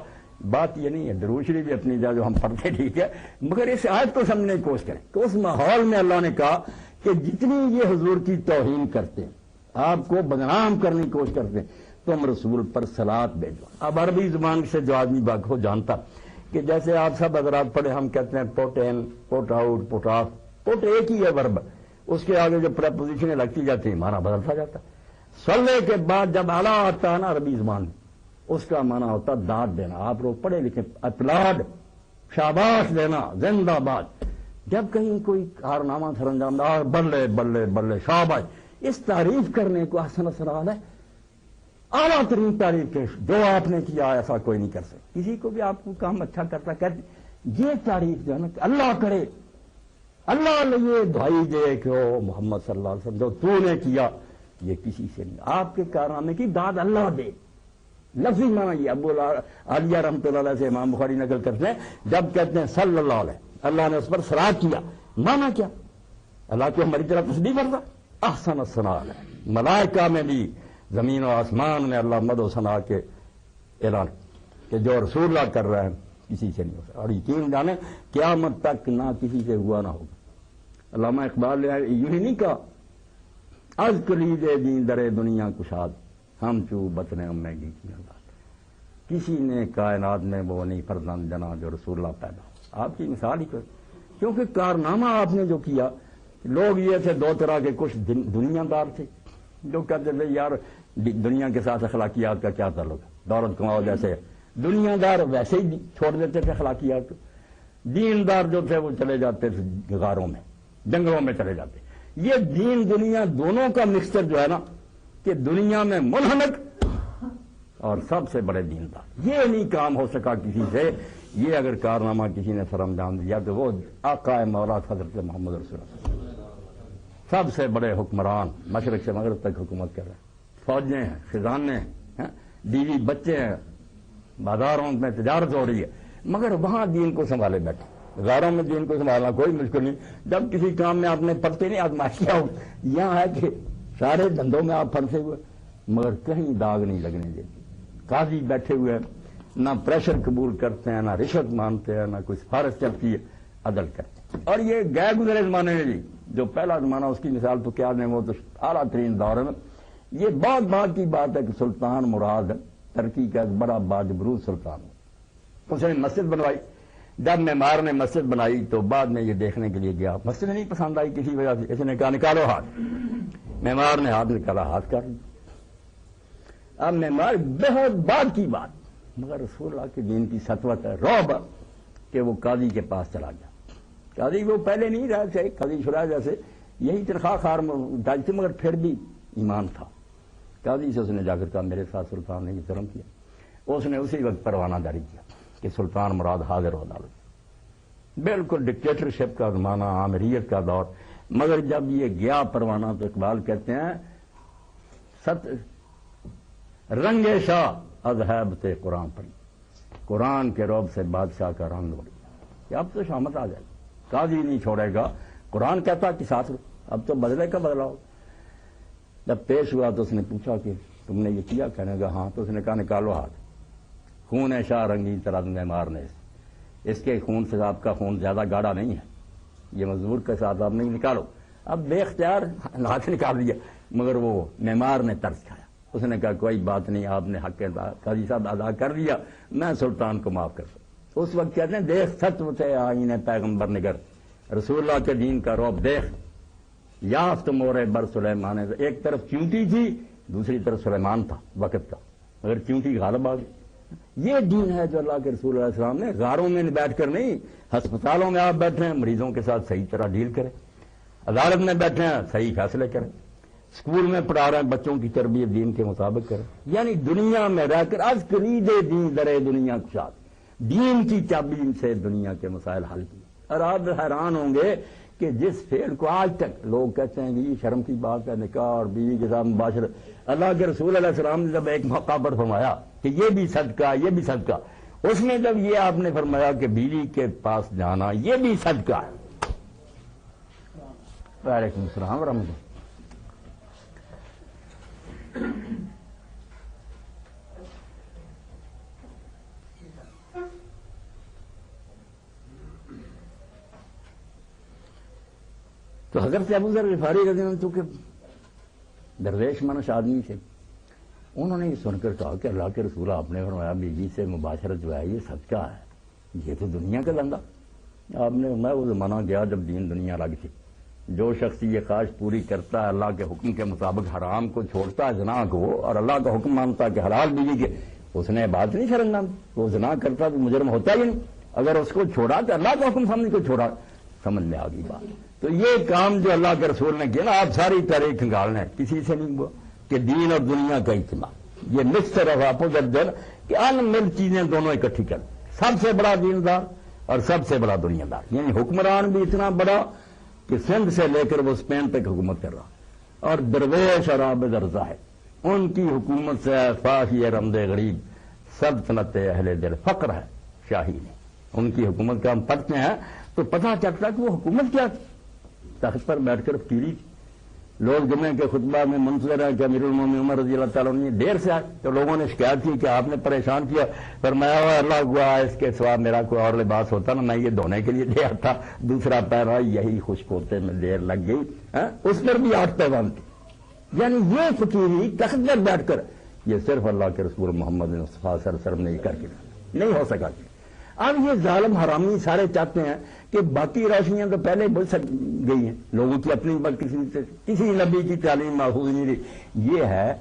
بات یہ نہیں ہے، درود شریف بھی اپنی جگہ جو ہم پڑھتے ٹھیک ہے، مگر اس آیت کو سمجھنے کی کوشش کریں کہ اس ماحول میں اللہ نے کہا کہ جتنی یہ حضور کی توہین کرتے ہیں، آپ کو بدنام کرنے کی کوشش کرتے ہیں، تم رسول پر صلات بھیجو۔ اب عربی زبان سے جو آدمی باق ہو جانتا کہ جیسے آپ سب حضرات پڑھے، ہم کہتے ہیں پوٹ ان، پوٹ آؤٹ، پوٹ آف، پوٹ ایک ہی ہے ورب، اس کے آگے جو پریپوزیشنیں لگتی جاتی ہیں معنی بدلتا جاتا ہے۔ صلی کے بعد جب اعلیٰ آتا ہے نا عربی زبان میں، اس کا معنی ہوتا ہے داد دینا۔ آپ لوگ پڑھے لکھے، اپلاڈ، شاباش دینا، زندہ باد۔ جب کہیں کوئی کارنامہ سر انجام دیا، بلے بلے بلے شاباش، اس تعریف کرنے کو احسن سوال ہے، اعلیٰ ترین تعریف کے جو آپ نے کیا ایسا کوئی نہیں کر سکتا۔ کسی کو بھی آپ کو کام اچھا کرتا کہتے، یہ تعریف جو ہے نا اللہ کرے، اللہ یہ دعائی دے کہ او محمد صلی اللہ علیہ وسلم جو تو نے کیا، یہ کسی سے نہیں، آپ کے کارنامے کی داد اللہ دے۔ لفظی معنی یہ ابو عالیہ رحمۃ اللہ علیہ سے امام بخاری نقل کرتے ہیں، جب کہتے ہیں صلی اللہ علیہ، اللہ نے اس پر صلات کیا، مانا کیا؟ اللہ کو ہماری طرح تصدیق کرتا، احسن الثناء ہے۔ ملائکہ میں بھی، زمین و آسمان میں اللہ مد و ثنا کے اعلان کہ جو رسول اللہ کر رہے ہیں کسی سے نہیں ہو سکتا، اور یقین جانے قیامت تک نہ کسی سے ہوا نہ ہوگا۔ علامہ اقبال نے یوں ہی نہیں کہا، از کلید دین در دنیا کشاد ہم چو بطن میں گیتی انداز. کسی نے کائنات میں وہ نہیں فرزند جنا جو رسول اللہ پیدا ہو. آپ کی مثال ہی کوئی, کیونکہ کارنامہ آپ نے جو کیا. لوگ یہ تھے دو طرح کے, کچھ دنیا دار تھے جو کہتے تھے یار دنیا کے ساتھ اخلاقیات کا کیا تعلق ہے, دولت کماؤ جیسے. دنیا دار ویسے ہی چھوڑ دیتے تھے اخلاقیات کو. دیندار جو تھے وہ چلے جاتے تھے غاروں میں, جنگلوں میں چلے جاتے. یہ دین دنیا دونوں کا مکسچر جو ہے نا, کہ دنیا میں منہمک اور سب سے بڑے دیندار, یہ نہیں کام ہو سکا کسی سے. یہ اگر کارنامہ کسی نے سر انجام دیا تو وہ آقا مولا حضرت محمد رسول اللہ, سب سے بڑے حکمران, مشرق سے مغرب تک حکومت کر رہے ہیں. فوجیں ہیں, خزانے ہیں, بیوی بچے ہیں, بازاروں میں تجارت ہو رہی ہے, مگر وہاں دین کو سنبھالے بیٹھے. غاروں میں دین کو سنبھالنا کوئی مشکل نہیں. جب کسی کام میں آپ نے پرتے نہیں آزمائش کیا ہو, یہاں ہے کہ سارے دھندوں میں آپ پھنسے ہوئے مگر کہیں داغ نہیں لگنے دیتے. قاضی بیٹھے ہوئے نہ پریشر قبول کرتے ہیں, نہ رشوت مانتے ہیں, نہ کوئی سفارش چلتی ہے, عدل کرتے ہیں. اور یہ گئے گزرے زمانے میں بھی جو پہلا زمانہ اس کی مثال تو کیا دیں, وہ تو اعلیٰ ترین دور میں. یہ بہت بات کی بات ہے کہ سلطان مراد ترکی کا ایک بڑا باجبروز سلطان, اس نے مسجد بنوائی. جب معمار نے مسجد بنائی تو بعد میں یہ دیکھنے کے لیے گیا, مسجد نہیں پسند آئی کسی وجہ سے. اس نے کہا نکالو ہاتھ. معمار نے ہاتھ نکالا, ہاتھ کر لیا. اب معمار بہت بعد کی بات, مگر رسول اللہ کے دین کی سطوت ہے, رعب کہ وہ قاضی کے پاس چلا گیا. قاضی وہ پہلے نہیں رہا تھے, قاضی شرح جیسے یہی تنخواہ خار جج تھے, مگر پھر بھی ایمان تھا. قاضی سے اس نے جا کر کہا میرے ساتھ سلطان نے یہ ظلم کیا. اس نے اسی وقت پروانہ جاری کیا کہ سلطان مراد حاضر ہو عدالت. بالکل ڈکٹیٹرشپ کا زمانہ, آمریت کا دور. مگر جب یہ گیا پروانہ تو اقبال کہتے ہیں رنگ شاہ اذہبت قرآن پر, قرآن کے رعب سے بادشاہ کا رنگ اڑ گیا کہ اب تو شامت آ جائے گی, قاضی نہیں چھوڑے گا. قرآن کہتا کہ ساتھ رو, اب تو بدلے کا بدلا ہو. جب پیش ہوا تو اس نے پوچھا کہ تم نے یہ کیا, کہنے کا ہاں. تو اس نے کہا نکالو ہاتھ. خون شاہ رنگی طرح معمار نے, اس کے خون سے آپ کا خون زیادہ گاڑا نہیں ہے, یہ مزدور کے ساتھ آپ نہیں, نکالو. اب بے اختیار ہاتھ نکال دیا, مگر وہ معمار نے ترس کھایا. اس نے کہا کوئی بات نہیں, آپ نے حق قاضی صاحب ادا کر دیا, میں سلطان کو معاف کر دوں. اس وقت کہتے ہیں دیکھ ستو سے آئین پیغمبر نگر, رسول اللہ کے دین کا رعب دیکھ. یافت مورے بر سلیمان, ایک طرف چونٹی تھی, دوسری طرف سلیمان تھا وقت کا, مگر چونٹی غالب آ گئی. یہ دین ہے جو اللہ کے رسول علیہ السلام نے غاروں میں بیٹھ کر نہیں, ہسپتالوں میں آپ بیٹھے ہیں مریضوں کے ساتھ صحیح طرح ڈیل کریں, عدالت میں بیٹھے ہیں صحیح فیصلے کریں, اسکول میں پڑھا رہے ہیں بچوں کی تربیت دین کے مطابق کریں. یعنی دنیا میں رہ کر از کلید دین درے دنیا کشاد, دین کی چابی سے دنیا کے مسائل حل کیے. اور آپ حیران ہوں گے کہ جس فعل کو آج تک لوگ کہتے ہیں کہ یہ شرم کی بات ہے, نکاح اور بیوی کے ساتھ مباشرت, اللہ کے رسول علیہ السلام نے جب ایک موقع پر فرمایا کہ یہ بھی صدقہ, یہ بھی صدقہ, اس میں جب یہ آپ نے فرمایا کہ بیوی کے پاس جانا یہ بھی صدقہ ہے. وعلیکم السلام ورحمۃ اللہ. تو حضرت ابو ذر غفاری رضی اللہ عنہ چونکہ درویش منش آدمی تھے, انہوں نے یہ سن کر کہا کہ اللہ کے رسول آپ نے فرمایا بیوی سے مباشرت جو ہے یہ صدقہ ہے, یہ تو دنیا کا دھندا. آپ نے میں وہ زمانہ گیا جب دین دنیا الگ تھی. جو شخص یہ خواہش پوری کرتا ہے اللہ کے حکم کے مطابق حرام کو چھوڑتا ہے زنا کو, اور اللہ کا حکم مانتا ہے کہ حلال بیوی کے, اس نے بات نہیں شرمنا, وہ زنا کرتا تو مجرم ہوتا ہی نہیں. اگر اس کو چھوڑا تو اللہ کا حکم سامنے کو چھوڑا, سمجھ میں آ گئی بات. تو یہ کام جو اللہ کے رسول نے کیا نا, آپ ساری تاریخ کھنگال لیں, کسی سے نہیں ہوا کہ دین اور دنیا کا اجتماع, یہ مکسچر آف اپوزٹ دین کہ ان مل چیزیں دونوں اکٹھی کر, سب سے بڑا دیندار اور سب سے بڑا دنیا دار. یعنی حکمران بھی اتنا بڑا کہ سندھ سے لے کر وہ اسپین تک حکومت کر رہا, اور درویش اور عابد اور زاہد, ان کی حکومت سے فاحی رمد غریب سلطنت اہل دل فقر ہے شاہی نے. ان کی حکومت کا ہم پڑھتے ہیں تو پتہ چلتا کہ وہ حکومت کیا تھی. تخت پر بیٹھ کر پیری تھی. لوگ جمعے کے خطبہ میں منتظر ہیں کہ امیر المومنین عمر رضی اللہ تعالیٰ عنہ دیر سے آئے, تو لوگوں نے شکایت کی کہ آپ نے پریشان کیا. فرمایا ہوا اللہ ہوا اس کے سوا میرا کوئی اور لباس ہوتا نا, میں یہ دھونے کے لیے دے آتا, دوسرا پہنا یہی خشک ہوتے میں دیر لگ گئی. اس پر بھی 8 پیغام تھی. یعنی یہ فقیری تخت پر بیٹھ کر یہ صرف اللہ کے رسول محمد مصطفیٰ صلی اللہ علیہ وسلم نے یہ کر کے نہیں ہو سکا۔ اب یہ ظالم حرامی سارے چاہتے ہیں کہ باقی روشنیاں تو پہلے بول گئی ہیں، لوگوں کی اپنی کسی نبی کی تعلیم محفوظ نہیں رہی۔ یہ ہے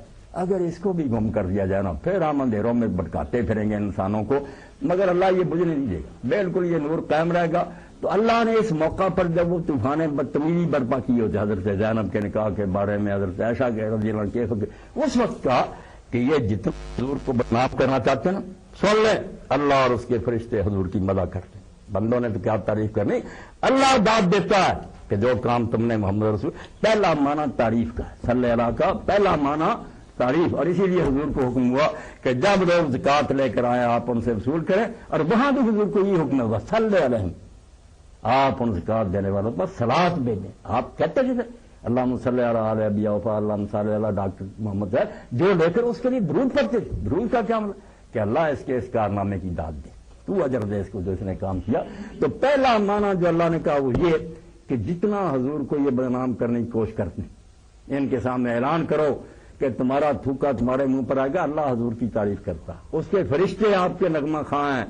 اگر اس کو بھی گم کر دیا جائے نا، پھر ہم اندھیروں میں بھٹکاتے پھریں گے انسانوں کو، مگر اللہ یہ بجھنے نہیں دے گا، بالکل یہ نور قائم رہے گا۔ تو اللہ نے اس موقع پر جب وہ طوفان بدتمیزی برپا کی ہوتی حضرت زینب کے نکاح کے بارے میں، حضرت عائشہ کے رضی اللہ عنہ کے، اس وقت کا کہ یہ جتنا حضور کو بدنام کرنا چاہتے ہیں نا، سن لیں اللہ اور اس کے فرشتے حضور کی مدح کرتے ہیں۔ بندوں نے تو کیا تعریف کرنی، اللہ داد دیتا ہے کہ جو کام تم نے محمد رسول، پہلا معنی تعریف کا، صلی اللہ کا پہلا معنی تعریف، اور اسی لیے حضور کو حکم ہوا کہ جب لوگ زکات لے کر آئے آپ ان سے وصول کریں، اور وہاں بھی حضور کو یہ حکم ہوا صلی علیہ، آپ ان زکات دینے والوں پر صلوات بھیجیں۔ آپ کہتے تھے اللہم صلی علی ابی اوفا، اللہم صلی علی ڈاکٹر محمد صاحب، جو لے کر اس کے لیے درود پڑھتے تھے۔ درود کا کیا مطلب کہ اللہ اس کے اس کارنامے کی داد دے، تو اجر دے اس کو جو اس نے کام کیا۔ تو پہلا معنی جو اللہ نے کہا وہ یہ کہ جتنا حضور کو یہ بدنام کرنے کی کوشش کرتے ہیں، ان کے سامنے اعلان کرو کہ تمہارا تھوکا تمہارے منہ پر آئے گا، اللہ حضور کی تعریف کرتا، اس کے فرشتے آپ کے نغمہ خواں ہیں،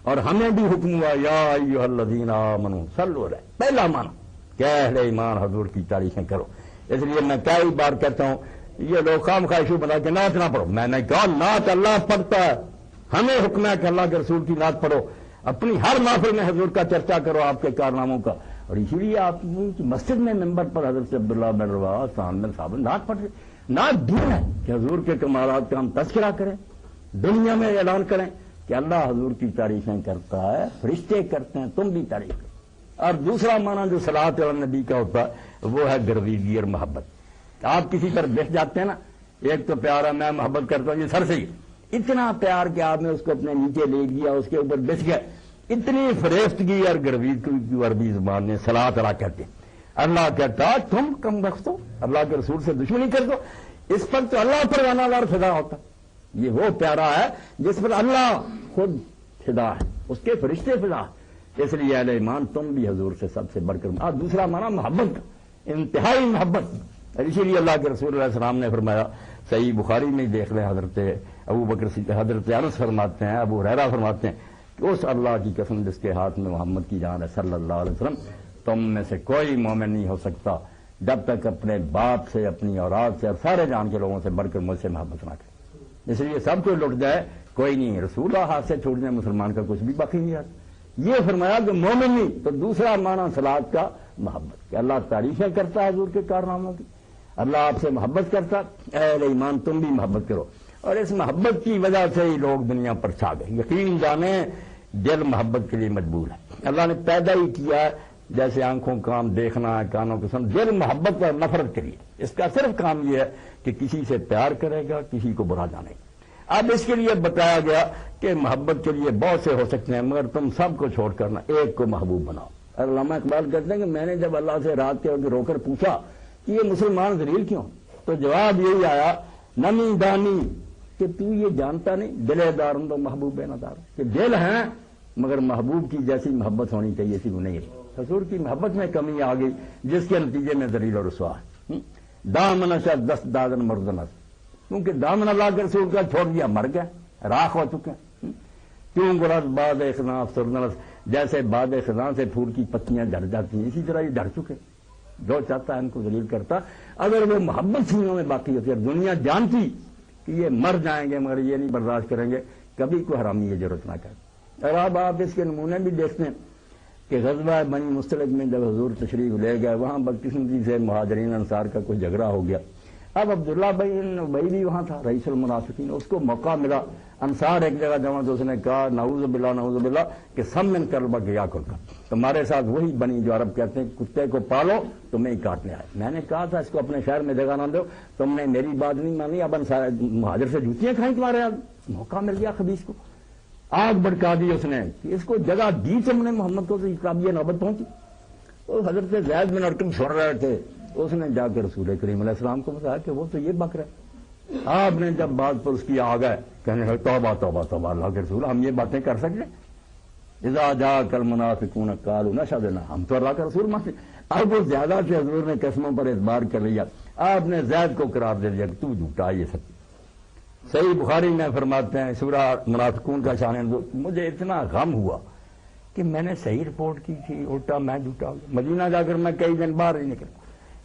اور ہمیں بھی حکم ہوا یا ایھا الذین آمنوا صلوا علیہ، پہلا معنی کہ اہل ایمان حضور کی تعریفیں کرو۔ اس لیے میں کئی بار کہتا ہوں یہ لوگ خام خواہشوں بنا کے نعت نہ پڑھو، میں نے کہا نعت اللہ پڑھتا ہے، ہمیں حکم ہے کہ اللہ کے رسول کی نعت پڑھو، اپنی ہر محفل میں حضور کا چرچا کرو، آپ کے کارناموں کا۔ اور اسی لیے آپ کی مسجد میں ممبر پر حضرت عبداللہ بن رواحہ سامنے صاحب نعت پڑھ رہے، نعت دین ہے کہ حضور کے کمالات کا ہم تذکرہ کریں، دنیا میں اعلان کریں کہ اللہ حضور کی تعریفیں کرتا ہے، فرشتے کرتے ہیں، تم بھی تعریف کرو۔ اور دوسرا معنی جو صلاۃ علی النبی کا ہوتا ہے وہ ہے گرویدگی اور محبت۔ آپ کسی پر بیٹھ جاتے ہیں نا، ایک تو پیارا میں محبت کرتا ہوں یہ سر سے ہی اتنا پیار کہ آپ نے اس کو اپنے نیچے لے گیا، اس کے اوپر بیٹھ گئے، اتنی فریفتگی اور گرویدگی کی عربی زبان میں صلاۃ علی کہتے ہیں۔ اللہ کہتا تم کم رکھ دو، اللہ کے رسول سے دشمنی کر دو، اس پر تو اللہ پر وانا وار فدا ہوتا۔ یہ وہ پیارا ہے جس پر اللہ خود فدا ہے، اس کے فرشتے فدا ہے۔ اس لیے اہل ایمان تم بھی حضور سے سب سے بڑھ کر۔ دوسرا معنی محبت کا، انتہائی محبت۔ اور اسی لیے اللہ کے رسول علیہ السلام نے فرمایا، صحیح بخاری میں دیکھ لیں، حضرت ابو بکر حضرت انس فرماتے ہیں، ابو ہریرہ فرماتے ہیں کہ اس اللہ کی قسم جس کے ہاتھ میں محمد کی جان ہے صلی اللہ علیہ وسلم، تم میں سے کوئی مومن نہیں ہو سکتا جب تک اپنے باپ سے، اپنی اولاد سے اور سارے جان کے لوگوں سے بڑھ کر مجھ سے محبت نہ کرے۔ اس لیے سب کو لٹ جائے کوئی نہیں، رسول اللہ ہاتھ سے چھوڑنے مسلمان کا کچھ بھی باقی نہیں آتا۔ یہ فرمایا کہ مومن نہیں، تو دوسرا معنی صلاۃ کا محبت، کہ اللہ تعریفیں کرتا ہے حضور کے کارناموں کی، اللہ آپ سے محبت کرتا، اہل ایمان تم بھی محبت کرو۔ اور اس محبت کی وجہ سے ہی لوگ دنیا پر چھا گئے۔ یقین جانیں دل محبت کے لیے مجبور ہے، اللہ نے پیدا ہی کیا ہے جیسے آنکھوں کام دیکھنا ہے، کانوں کو سن، دل محبت اور نفرت کے لیے، اس کا صرف کام یہ ہے کہ کسی سے پیار کرے گا، کسی کو برا جانے گا۔ اب اس کے لیے بتایا گیا کہ محبت کے لیے بہت سے ہو سکتے ہیں، مگر تم سب کو چھوڑ کرنا ایک کو محبوب بناؤ۔ علامہ اقبال کہتے ہیں کہ میں نے جب اللہ سے رات کے وقت رو کر پوچھا کہ یہ مسلمان ذلیل کیوں، تو جواب یہی آیا نمی دانی کہ تو یہ جانتا نہیں دل دارن تو محبوب نہ دار، کہ دل ہیں مگر محبوب کی جیسی محبت ہونی چاہیے تھی وہ نہیں ہے۔ حضور کی محبت میں کمی آ گئی جس کے نتیجے میں ذلیل اور رسوا ہے۔ دامن شد دست دادن مردنس، کیونکہ دامن اللہ کے رسول کا چھوڑ دیا مر گیا، راکھ ہو چکے۔ کیوں گرز باد خزاں سردنس، جیسے باد خزاں سے پھول کی پتیاں جھڑ جاتی ہیں اسی طرح یہ جھڑ چکے، جو چاہتا ہے ان کو ذلیل کرتا۔ اگر وہ محبت سینوں میں باقی ہوتی ہے، دنیا جانتی کہ یہ مر جائیں گے مگر یہ نہیں برداشت کریں گے، کبھی کوئی حرامی یہ ضرورت نہ کرے۔ اور اب آپ اس کے نمونے بھی دیکھتے ہیں کہ غزوہ بنی مستلق میں جب حضور تشریف لے گئے، وہاں بدقسمتی سے مہاجرین انصار کا کوئی جھگڑا ہو گیا۔ اب عبداللہ بن ابی بھی وہاں تھا، رئیس المنافقین، اس کو موقع ملا، انصار ایک جگہ جمع تو اس نے کہا نعوذ باللہ کہ سمن کلبک یاکل کا، تمہارے ساتھ وہی بنی جو عرب کہتے ہیں کتے کو پالو تمہیں ہی کاٹنے آئے۔ میں نے کہا تھا اس کو اپنے شہر میں جگہ نہ دو، تم نے میری بات نہیں مانی، اب انصار مہاجر سے جوتیاں کھائیں تمہارے یہاں۔ موقع مل گیا خبیث کو، آگ بڑکا دی اس نے، اس کو جگہ دی تم نے محمد کو، یہ نوبت پہنچی۔ تو حضرت زید بن ارقم سن رہے تھے، اس نے جا کے رسول کریم علیہ السلام کو بتایا کہ وہ تو یہ بک رہے۔ آپ نے جب بات پر اس کی آ گئے کہنے لگے توبہ توبہ توبہ اللہ کے رسول، ہم یہ باتیں کر سکتے ہیں؟ اذا جاءک المنافقون قالوا نشهد ان، ہم تو اللہ کا رسول مانتے۔ اب وہ زیادہ سے حضور نے قسموں پر اعتبار کر لیا، آپ نے زید کو قرار دے دیا کہ تو جھوٹا، یہ سچ۔ صحیح بخاری میں فرماتے ہیں سورہ منافقون کا شان نزول، مجھے اتنا غم ہوا کہ میں نے صحیح رپورٹ کی تھی، الٹا میں جھوٹا ہو گیا۔ مدینہ جا کر میں کئی دن باہر نہیں نکلا۔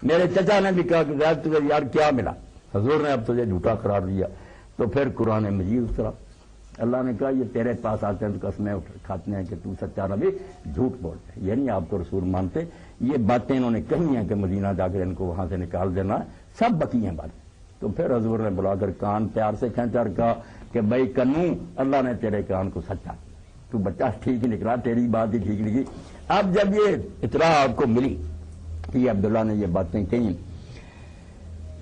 میرے چچا نے بھی کہا کہ زید تجھے یار کیا ملا، حضور نے اب تجھے جھوٹا قرار دیا۔ تو پھر قرآن مجید اترا، اللہ نے کہا یہ تیرے پاس آتے ہیں تو قسمیں کھاتے ہیں کہ تو سچا نبی جھوٹ بولتے ہیں، یعنی آپ کو رسول مانتے۔ یہ باتیں انہوں نے کہی ہیں کہ مدینہ جا کر ان کو وہاں سے نکال دینا، سب بکی ہیں باتیں۔ تو پھر حضور نے بلا کر کان پیار سے کھینچا اور کہا کہ بھائی کنو، اللہ نے تیرے کان کو سچا کیا، تو بچہ ٹھیک نکلا، تیری بات ہی ٹھیک لگی۔ اب جب یہ اطلاع آپ کو ملی کہ یہ عبداللہ نے یہ باتیں کہیں،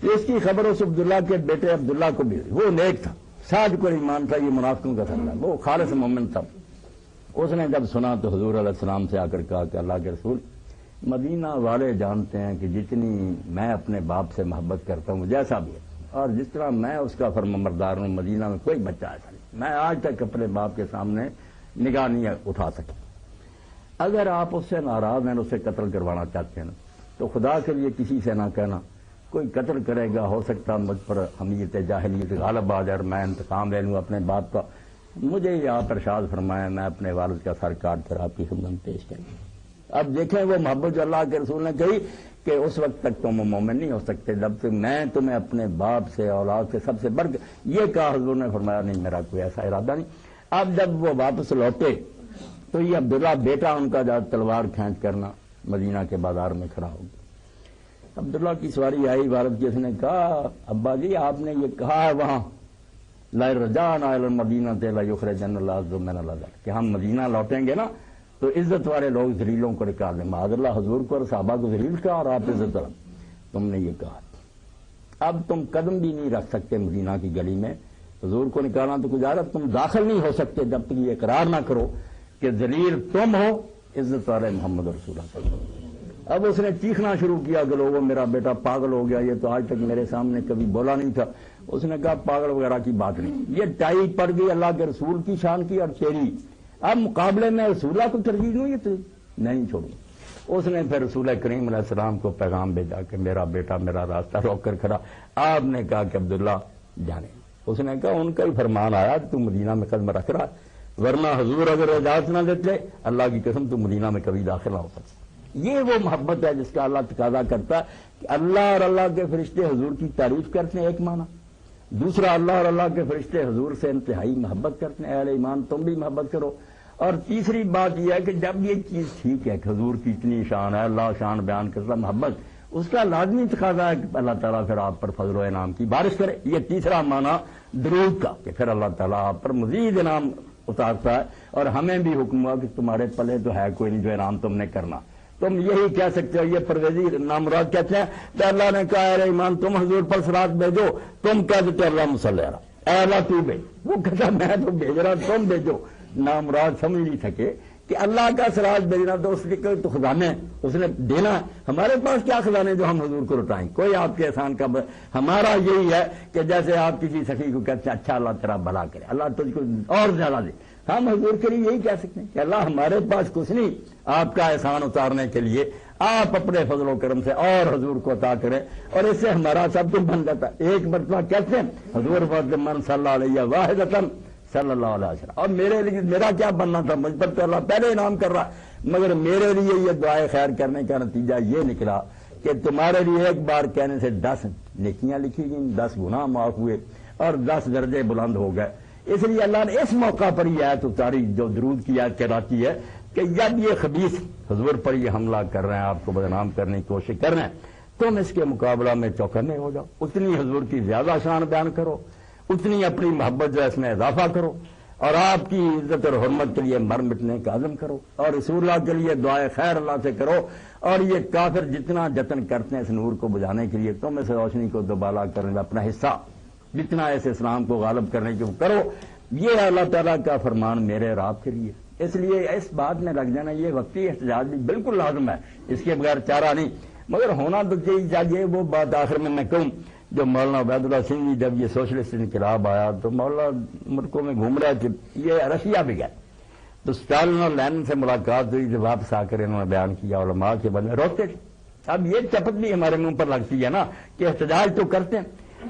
تو اس کی خبر اس عبداللہ کے بیٹے عبداللہ کو بھی، وہ نیک تھا، ساتھ کو ایمان تھا، یہ منافقوں کا سردار، وہ خالص مومن تھا۔ اس نے جب سنا تو حضور علیہ السلام سے آ کر کہا کہ اللہ کے رسول، مدینہ والے جانتے ہیں کہ جتنی میں اپنے باپ سے محبت کرتا ہوں جیسا بھی ہے، اور جس طرح میں اس کا فرمانبردار ہوں، مدینہ میں کوئی بچہ ایسا نہیں، میں آج تک اپنے باپ کے سامنے نگاہ نہیں اٹھا سکا۔ اگر آپ اس سے ناراض ہیں، اس سے قتل کروانا چاہتے ہیں تو خدا کے لیے کسی سے نہ کہنا، کوئی قتل کرے گا، ہو سکتا مجھ پر حمیت جاہلیت غالب آ جائے اور میں انتقام لے لوں اپنے باپ کا۔ مجھے یہ آپ ارشاد فرمایا، میں اپنے والد کا سر کاٹ کر آپ کی خدمت میں پیش کروں۔ اب دیکھیں وہ محبت جو اللہ کے رسول نے کہی کہ اس وقت تک تم مومن نہیں ہو سکتے جب تک میں تمہیں اپنے باپ سے، اولاد سے سب سے بڑھ کے، یہ کہا حضور نے فرمایا نہیں میرا کوئی ایسا ارادہ نہیں۔ اب جب وہ واپس لوٹے تو یہ عبداللہ بیٹا ان کا جب تلوار کھینچ کرنا مدینہ کے بازار میں کھڑا ہو گیا۔ عبداللہ کی سواری آئی والد کی، اس نے کہا ابا جی آپ نے یہ کہا ہے وہاں لا رجعنا الی المدینہ لا یخرجن اللہ عز من الارض کہ ہم مدینہ لوٹیں گے نا تو عزت والے لوگ ذلیلوں کو نکال دیں۔ معاذ اللہ حضور کو اور صحابہ کو ذلیل کہا اور آپ عزت والا، تم نے یہ کہا۔ اب تم قدم بھی نہیں رکھ سکتے مدینہ کی گلی میں، حضور کو نکالنا تو گزارت، تم داخل نہیں ہو سکتے جب تک یہ اقرار نہ کرو کہ ذلیل تم ہو، عزت والے محمد رسول اللہ صلی اللہ علیہ وسلم۔ اب اس نے چیخنا شروع کیا کہ لوگوں میرا بیٹا پاگل ہو گیا، یہ تو آج تک میرے سامنے کبھی بولا نہیں تھا۔ اس نے کہا پاگل وغیرہ کی بات نہیں، یہ ٹائی پڑ گئی اللہ کے رسول کی شان کی اور تیری، اب مقابلے میں رسول اللہ کو ترجیح دوں، یہ تو نہیں چھوڑوں۔ اس نے پھر رسول کریم علیہ السلام کو پیغام بھیجا کہ میرا بیٹا میرا راستہ روک کر کھڑا۔ آپ نے کہا کہ عبداللہ جانے، اس نے کہا ان کا ہی فرمان آیا تو مدینہ میں قدم رکھ رہا، ورنہ حضور اگر اجازت نہ دیتے اللہ کی قسم تو مدینہ میں کبھی داخل نہ ہو سکتا۔ یہ وہ محبت ہے جس کا اللہ تقاضا کرتا ہے کہ اللہ اور اللہ کے فرشتے حضور کی تعریف کرتے ہیں، ایک معنی، دوسرا اللہ اور اللہ کے فرشتے حضور سے انتہائی محبت کرتے ہیں، اہل ایمان تم بھی محبت کرو، اور تیسری بات یہ ہے کہ جب یہ چیز ٹھیک ہے کہ حضور کی اتنی شان ہے، اللہ شان بیان کرتا محبت، اس کا لازمی تقاضا ہے کہ اللہ تعالیٰ پھر آپ پر فضل و انعام کی بارش کرے۔ یہ تیسرا معنی درود کا کہ پھر اللہ تعالیٰ آپ پر مزید انعام اتارتا ہے، اور ہمیں بھی حکم ہوا کہ تمہارے پلے تو ہے کوئی نہیں جو انعام تم نے کرنا، تم یہی کہہ سکتے ہو۔ یہ پرویزی نامراد کہتے ہیں کہ اللہ نے کہا اے ایمان تم حضور پر صراط بھیجو، تم کہہ دیتے اللہ مصلی علیہ، اے اللہ تو بھیج، وہ کہتا میں تو بھیج رہا تم بھیجو۔ نامراد سمجھ نہیں سکے کہ اللہ کا صراط بھیجنا تو اس کے تو خزانے اس نے دینا، ہمارے پاس کیا خزانے جو ہم حضور کو لوٹائیں، کوئی آپ کے احسان کا ہمارا یہی ہے کہ جیسے آپ کسی سخی کو کہتے ہیں اچھا اللہ تیرا بھلا کرے، اللہ تجھ کو اور زیادہ دے، ہم حضور کے لیے یہی کہہ سکتے ہیں کہ اللہ ہمارے پاس کچھ نہیں آپ کا احسان اتارنے کے لیے، آپ اپنے فضل و کرم سے اور حضور کو عطا کریں، اور اس سے ہمارا سب کچھ بن جاتا ہے۔ ایک مرتبہ کہتے ہیں حضور فرد من صلی اللہ علیہ واحدۃ صلی اللہ علیہ وسلم، اور میرے لیے میرا کیا بننا تھا، مجھ پر تو اللہ پہلے انعام کر رہا، مگر میرے لیے یہ دعائے خیر کرنے کا نتیجہ یہ نکلا کہ تمہارے لیے ایک بار کہنے سے 10 نیکیاں لکھی گئیں، 10 گناہ معاف ہوئے اور 10 درجے بلند ہو گئے۔ اس لیے اللہ نے اس موقع پر یہ آیت اتاری جو درود کی آیت کہلاتی ہے کہ جب یہ خبیث حضور پر یہ حملہ کر رہے ہیں، آپ کو بدنام کرنے کی کوشش کر رہے ہیں، تم اس کے مقابلہ میں چوکنے ہو جاؤ، اتنی حضور کی زیادہ شان بیان کرو، اتنی اپنی محبت جو ہے اس میں اضافہ کرو، اور آپ کی عزت اور حرمت کے لیے مر مٹنے کا عزم کرو، اور رسول اللہ کے لیے دعائے خیر اللہ سے کرو، اور یہ کافر جتنا جتن کرتے ہیں اس نور کو بجھانے کے لیے، تم اس روشنی کو دوبالا کرنے میں اپنا حصہ جتنا اس اسلام کو غالب کرنے کی کرو۔ یہ اللہ تعالیٰ کا فرمان میرے اور آپ کے لیے، اس لیے اس بات میں لگ جانا یہ وقتی احتجاج بھی بالکل لازم ہے، اس کے بغیر چارہ نہیں، مگر ہونا تو چاہیے۔ وہ بات آخر میں کہوں، جو مولانا عبید اللہ سنگھ جی جب یہ سوشلسٹ انقلاب آیا تو مولانا ملکوں میں گھوم رہے تھے، یہ رشیا بھی گئے تو اسٹالن اور لینن سے ملاقات ہوئی، جب واپس آ کر انہوں نے بیان کیا علماء کے بارے میں روکتے تھے۔ اب یہ چپت بھی ہمارے منہ پر لگتی ہے نا کہ احتجاج تو کرتے ہیں،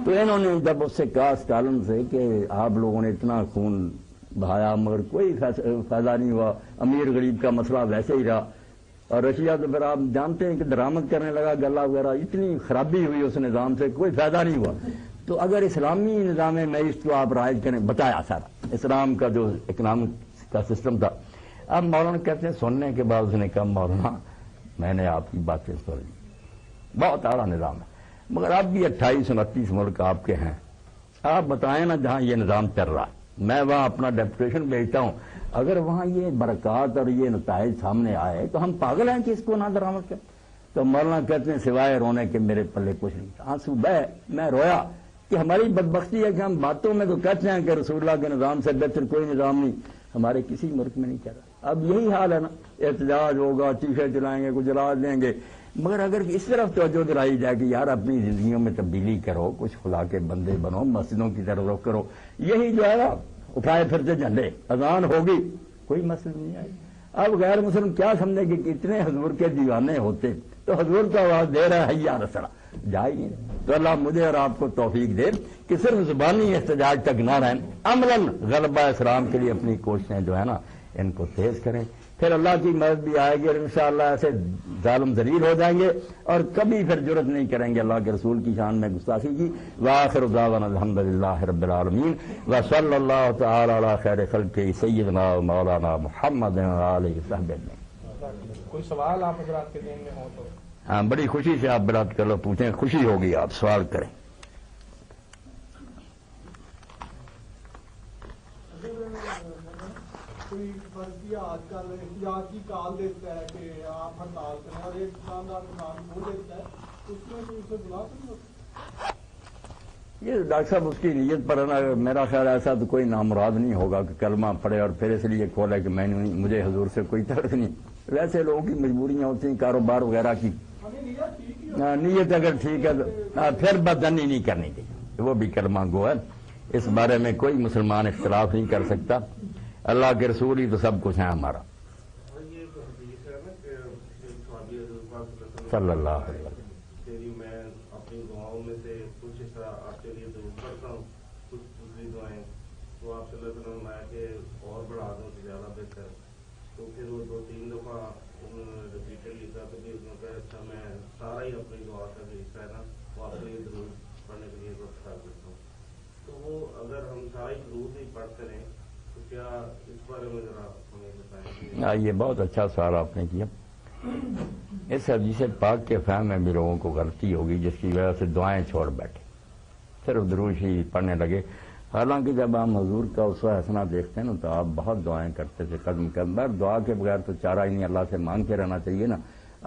تو انہوں نے جب اس سے کہا اسٹالن سے کہ آپ لوگوں نے اتنا خون بہایا مگر کوئی فائدہ نہیں ہوا، امیر غریب کا مسئلہ ویسے ہی رہا، اور رشیا تو پھر آپ جانتے ہیں کہ درآمد کرنے لگا گلا وغیرہ، اتنی خرابی ہوئی اس نظام سے کوئی فائدہ نہیں ہوا۔ تو اگر اسلامی نظام معیشت کو آپ رائج کریں، بتایا سارا اسلام کا جو اکنامک کا سسٹم تھا۔ اب مولانا کہتے ہیں سننے کے بعد اس نے کہا مولانا میں نے آپ کی باتیں سن لی، بہت اعلیٰ نظام ہے، مگر اب بھی 28-29 ملک آپ کے ہیں، آپ بتائیں نا جہاں یہ نظام چل رہا ہے، میں وہاں اپنا ڈیپوٹیشن بھیجتا ہوں، اگر وہاں یہ برکات اور یہ نتائج سامنے آئے تو ہم پاگل ہیں کہ اس کو نہ درآمد کریں۔ تو مولانا کہتے ہیں سوائے رونے کے میرے پلے کچھ نہیں، آنسو بہے، میں رویا کہ ہماری بدبختی ہے کہ ہم باتوں میں تو کہتے ہیں کہ رسول اللہ کے نظام سے بہتر کوئی نظام نہیں، ہمارے کسی ملک میں نہیں چل رہا۔ اب یہی حال ہے نا، احتجاج ہوگا، چیخے چلائیں گے، گجرات دیں گے، مگر اگر اس طرف توجہ دلائی جائے کہ یار اپنی زندگیوں میں تبدیلی کرو، کچھ خدا کے بندے بنو، مسجدوں کی طرف رخ کرو، یہی جو ہے نا اٹھائے پھرتے جھنڈے، اذان ہوگی کوئی مسئلہ نہیں آئے۔ اب غیر مسلم کیا سمجھے کہ اتنے حضور کے دیوانے ہوتے تو حضور کا آواز دے رہا ہے حی علی الصلاۃ، جائے نہیں۔ تو اللہ مجھے اور آپ کو توفیق دے کہ صرف زبانی احتجاج تک نہ رہیں، عملاً غلبہ اسلام کے لیے اپنی کوششیں جو ہے نا ان کو تیز کریں، پھر اللہ کی مدد بھی آئے گی اور انشاءاللہ ایسے ظالم ذلیل ہو جائیں گے اور کبھی پھر جرت نہیں کریں گے اللہ کے رسول کی شان میں گستاخی کی۔ وآخر دعوانا الحمدللہ رب العالمین وصلی اللہ تعالی علی خیر خلقہ سیدنا و مولانا محمد وآلہ وصحبہ اجمعین۔ کوئی سوال آپ حضرات کے ذہن میں ہو تو؟ ہاں بڑی خوشی سے آپ برات کر لو، پوچھیں، خوشی ہوگی، آپ سوال کریں۔ کوئی فرضیہ آج کل احتجاج کی کال دیتا ہے کہ آپ ہڑتال کریں اور ایک دکاندار دکان کھول دیتا ہے، اس میں کوئی اسے بلا سکتے؟ یہ ڈاکٹر صاحب اس کی نیت پر ہے نا، میرا خیال ایسا تو کوئی نامراد نہیں ہوگا کہ کلمہ پڑھے اور پھر اس لیے کھولے کہ میں نہیں، مجھے حضور سے کوئی طرف نہیں۔ ویسے لوگوں کی مجبوریاں ہوتی ہیں کاروبار وغیرہ کی، نیت اگر ٹھیک ہے تو پھر بدنی نہیں کرنی چاہیے، وہ بھی کلمہ گو ہے، اس بارے میں کوئی مسلمان اختلاف نہیں کر سکتا، اللہ کے رسول ہی تو سب کچھ ہے ہمارا صلی اللہ علیہ وسلم۔ میں اپنی دعاؤں میں سے کچھ حصہ آپ کے لیے ضرور کرتا ہوں، کچھ دوسری دعائیں تو آپ صلی اللہ علیہ وسلم نے کہ اور بڑھا دو تو زیادہ بہتر، تو پھر وہ 2-3 دفعہ ریپیٹڈلی تھا تو بھی اس نے کہا اچھا میں سارا ہی اپنی دعا کا جو حصہ ہے نا وہ آپ کے لیے ضرور پڑھنے کے لیے وقت کر دیتا ہوں، تو وہ اگر ہم سارا ہی ضرور ہی پڑھتے رہیں تو کیا اس بارے میں ذرا ہمیں بتائیں؟ یہ بہت اچھا سوال آپ نے کیا۔ اس حدیث پاک کے فہم میں بھی لوگوں کو غلطی ہوگی جس کی وجہ سے دعائیں چھوڑ بیٹھے، صرف درود ہی پڑھنے لگے، حالانکہ جب ہم حضور کا اسوہ حسنہ دیکھتے ہیں نا تو آپ بہت دعائیں کرتے تھے قدم قدم، دعا کے بغیر تو چارہ ہی نہیں، اللہ سے مانگ کے رہنا چاہیے نا۔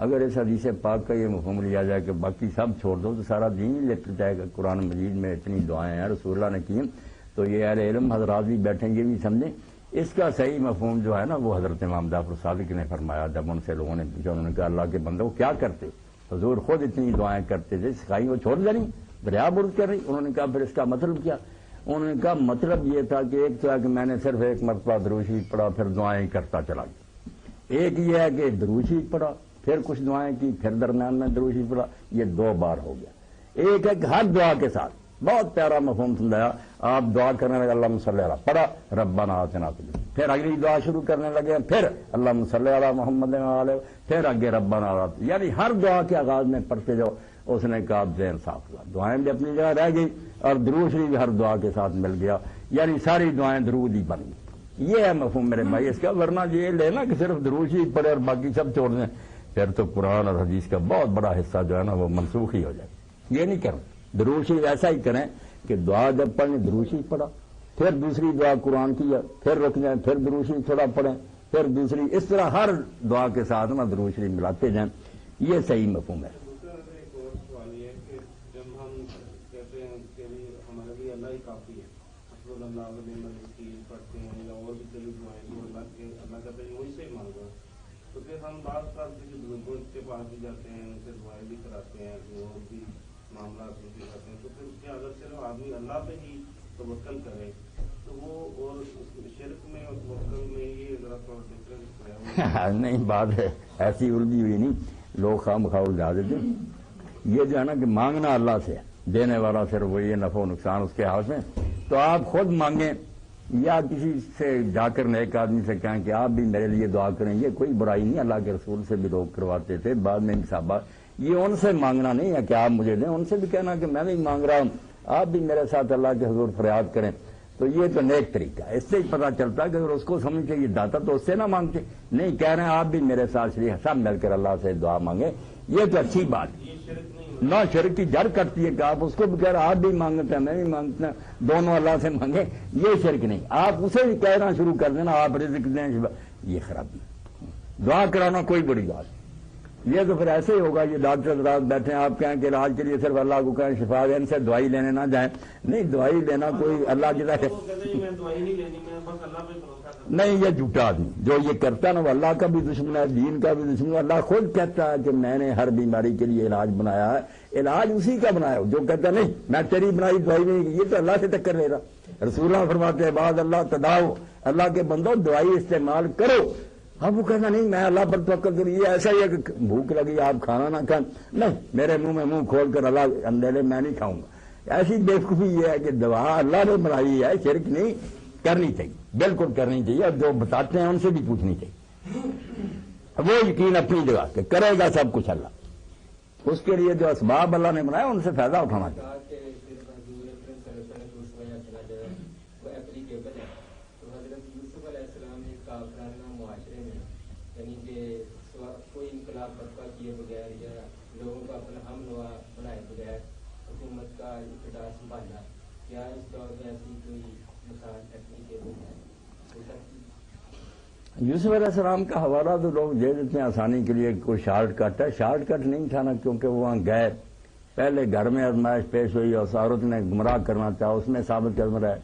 اگر اس حدیث پاک کا یہ مفہوم لیا جائے کہ باقی سب چھوڑ دو تو سارا دین ہی لٹ جائے گا، قرآن مجید میں اتنی دعائیں ہیں رسول اللہ نے کی، تو یہ اہل علم حضرات بھی بیٹھیں یہ بھی سمجھیں اس کا صحیح مفہوم جو ہے نا وہ حضرت امام جعفر صادق نے فرمایا، جب ان سے لوگوں نے پوچھا انہوں نے کہا اللہ کے بندوں کیا کرتے، حضور خود اتنی دعائیں کرتے تھے، سکھائی وہ چھوڑ دینی، دریا برد کر رہی۔ انہوں نے کہا پھر اس کا مطلب کیا؟ انہوں نے کہا مطلب یہ تھا کہ ایک تو ہے کہ میں نے صرف ایک مرتبہ درود شریف پڑھا پھر دعائیں کرتا چلا گیا، ایک یہ ہے کہ درود شریف پڑھا پھر کچھ دعائیں کی پھر درمیان میں درود شریف پڑھا، یہ 2 بار ہو گیا۔ ایک ہے کہ ہر دعا کے ساتھ بہت پیارا مفہوم سمجھایا، آپ دعا کرنے لگے اللہم صلی علی پڑھا ربنا آتنا فی الدنیا، پھر اگلی دعا شروع کرنے لگے پھر اللہم صلی علی محمد علیہ، پھر آگے ربنا آتنا، یعنی ہر دعا کے آغاز میں پڑھتے جاؤ۔ اس نے کہا ذہن صاف ہوا، دعائیں بھی اپنی جگہ رہ گئی اور درود شریف بھی ہر دعا کے ساتھ مل گیا، یعنی ساری دعائیں درود ہی بن گئی۔ یہ ہے مفہوم میرے بھائی اس کا، ورنہ یہ لینا کہ صرف درود شریف پڑھے اور باقی سب چھوڑ دیں، پھر تو قرآن اور حدیث کا بہت بڑا حصہ جو ہے نا وہ منسوخ ہی ہو جائے۔ یہ نہیں کریں، درود شریف ایسا ہی کریں کہ دعا جب پڑھیں درود شریف پڑھا پھر دوسری دعا قرآن کی پھر رک جائیں پھر درود شریف تھوڑا پڑھیں پھر دوسری، اس طرح ہر دعا کے ساتھ نا درود شریف ملاتے جائیں، یہ صحیح مفہوم ہے۔ اللہ ہی کافی ہے، اللہ پڑھتے ہیں یا اور بھی کئی دعائیں جو اللہ کہتے ہیں وہی سے ہی مانگا، تو پھر ہم بعض جو بزرگوں کے پاس بھی جاتے ہیں ان سے دعائیں بھی کراتے ہیں جو اور بھی معاملات بھی کرتے ہیں، تو پھر کیا اگر صرف آدمی اللہ پہ ہی توکل کرے تو وہ اور شرک میں اور توکل میں یہ ذرا تھوڑا ڈفرینس ہے؟ نہیں، بات ہے ایسی الجھی ہوئی نہیں، لوگ خواہ مخواہ الجھا دیتے، یہ جو ہے نا کہ مانگنا اللہ سے ہے، دینے والا صرف وہی ہے، نفع و نقصان اس کے ہاتھ میں. تو آپ خود مانگیں یا کسی سے جا کر نیک آدمی سے کہیں کہ آپ بھی میرے لیے دعا کریں. یہ کوئی برائی نہیں، اللہ کے رسول سے بھی لوگ کرواتے تھے. بعد میں صحابہ، یہ ان سے مانگنا نہیں ہے کہ آپ مجھے دیں، ان سے بھی کہنا کہ میں بھی مانگ رہا ہوں، آپ بھی میرے ساتھ اللہ کے حضور فریاد کریں. تو یہ تو نیک طریقہ ہے. اس سے ہی پتہ چلتا ہے کہ اگر اس کو سمجھ کے یہ داتا تو اس سے نہ مانگتے، نہیں کہہ رہے ہیں آپ بھی میرے ساتھ شریک سب مل کر اللہ سے دعا مانگے. یہ تو اچھی بات ہے، نہ شرک کی جڑ کرتی ہے کہ آپ اس کو بھی کہہ رہے ہیں آپ بھی مانگتے ہیں میں بھی مانگتا ہوں، دونوں اللہ سے مانگے. یہ شرک نہیں. آپ اسے بھی کہنا شروع کر دینا آپ رزق دیں، یہ خرابی. دعا کرانا کوئی بڑی بات. یہ تو پھر ایسے ہی ہوگا. یہ ڈاکٹر رات بیٹھے ہیں، آپ کہیں کہ علاج کے لیے صرف اللہ کو کہیں شفا دیں، ان سے دوائی لینے نہ جائیں. نہیں، دوائی لینا کوئی اللہ کی طرف نہیں، یہ جھوٹا آدمی جو یہ کرتا ہے نا وہ اللہ کا بھی دشمن ہے، دین کا بھی دشمن ہے. اللہ خود کہتا ہے کہ میں نے ہر بیماری کے لیے علاج بنایا ہے، علاج اسی کا بنایا. جو کہتا نہیں میں تیری بنائی دوائی نہیں، یہ تو اللہ سے ٹکر لے رہا. رسول اللہ فرماتے ہیں بعد اللہ تداؤ، اللہ کے بندو دوائی استعمال کرو. اب وہ کہنا نہیں میں اللہ پر توکل کری. یہ ایسا ہی ہے کہ بھوک لگی آپ کھانا نہ کھائیں، نہیں میرے منہ میں منہ کھول کر اللہ اندھیرے میں نہیں کھاؤں گا. ایسی بیوقوفی یہ ہے کہ دوا اللہ نے بنائی ہے، شرک نہیں کرنی چاہیے، بالکل کرنی چاہیے. اور جو بتاتے ہیں ان سے بھی پوچھنی چاہیے. وہ یقین اپنی جگہ کہ کرے گا سب کچھ اللہ. اس کے لیے جو اسباب اللہ نے بنایا ان سے فائدہ اٹھانا چاہیے. کوئی انقلاب برپا کیے بغیر یا لوگوں کو اپنا ہم نوا بنائے بغیر حکومت کا اقتدار سنبھالا، کیا اس دور میں ایسی کوئی مثال ٹیکنیک یوسف علیہ السلام کا حوالہ تو لوگ دے دیتے ہیں آسانی کے لیے، کوئی شارٹ کٹ ہے. شارٹ کٹ نہیں تھا نا، کیونکہ وہ وہاں گئے، پہلے گھر میں آزمائش پیش ہوئی اور عورت نے گمراہ کرنا چاہا، اس میں ثابت قدم رہے.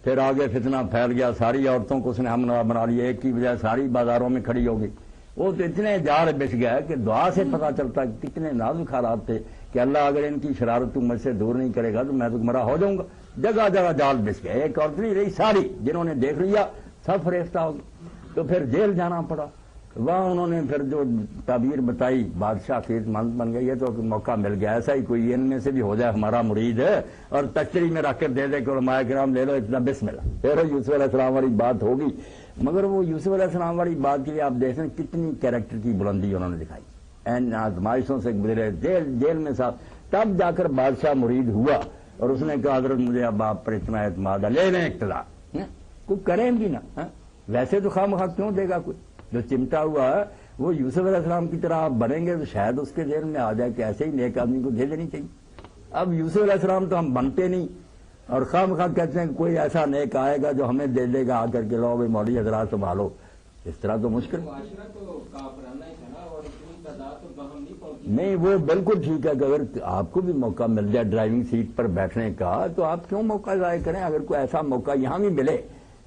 پھر آگے فتنہ پھیل گیا، ساری عورتوں کو اس نے ہم نوا بنا لیا، ایک کی بجائے ساری بازاروں میں کھڑی ہوگی. وہ تو اتنے جال بچ گیا کہ دعا سے پتہ چلتا کہ کتنے نازک حالات تھے کہ اللہ اگر ان کی شرارت تو مجھ سے دور نہیں کرے گا تو میں تو گمراہ ہو جاؤں گا. جگہ جگہ جال بچ گئے. ایک عورت نہیں رہی، ساری جنہوں نے دیکھ لیا سب فریفتہ ہو گئے. تو پھر جیل جانا پڑا. وہاں انہوں نے پھر جو تعبیر بتائی بادشاہ خیز مند بن گئی. یہ تو موقع مل گیا ایسا ہی کوئی ان میں سے بھی ہو جائے ہمارا مرید ہے اور تشتری میں رکھ کر دے دے کہ علماء کرام لے لو اتنا بسم اللہ. پھر یوسف علیہ السلام والی بات ہوگی. مگر وہ یوسف علیہ السلام والی بات کے لیے آپ دیکھ رہے ہیں کتنی کیریکٹر کی بلندی انہوں نے دکھائی. این آزمائشوں سے گزرے، جیل میں صاحب، تب جا کر بادشاہ مرید ہوا اور اس نے کہا حضرت مجھے اب آپ پر اتنا اعتماد ہے، لے لیں اقتدار. کوئی کریں بھی نا، ویسے تو خواہ مخواہ کیوں دے گا کوئی. جو چمٹا ہوا ہے وہ یوسف علیہ السلام کی طرح آپ بنیں گے تو شاید اس کے ذہن میں آ جائے کہ ایسے ہی نیک آدمی کو دے دینی چاہیے. اب یوسف علیہ السلام تو ہم بنتے نہیں اور خواہ مخواہ کہتے ہیں کوئی ایسا نیک آئے گا جو ہمیں دے دے گا آ کر کے لو بھائی مولوی حضرات سنبھالو. اس طرح تو مشکل نہیں. وہ بالکل ٹھیک ہے کہ اگر آپ کو بھی موقع مل جائے ڈرائیونگ سیٹ پر بیٹھنے کا تو آپ کیوں موقع ضائع کریں. اگر کوئی ایسا موقع یہاں بھی ملے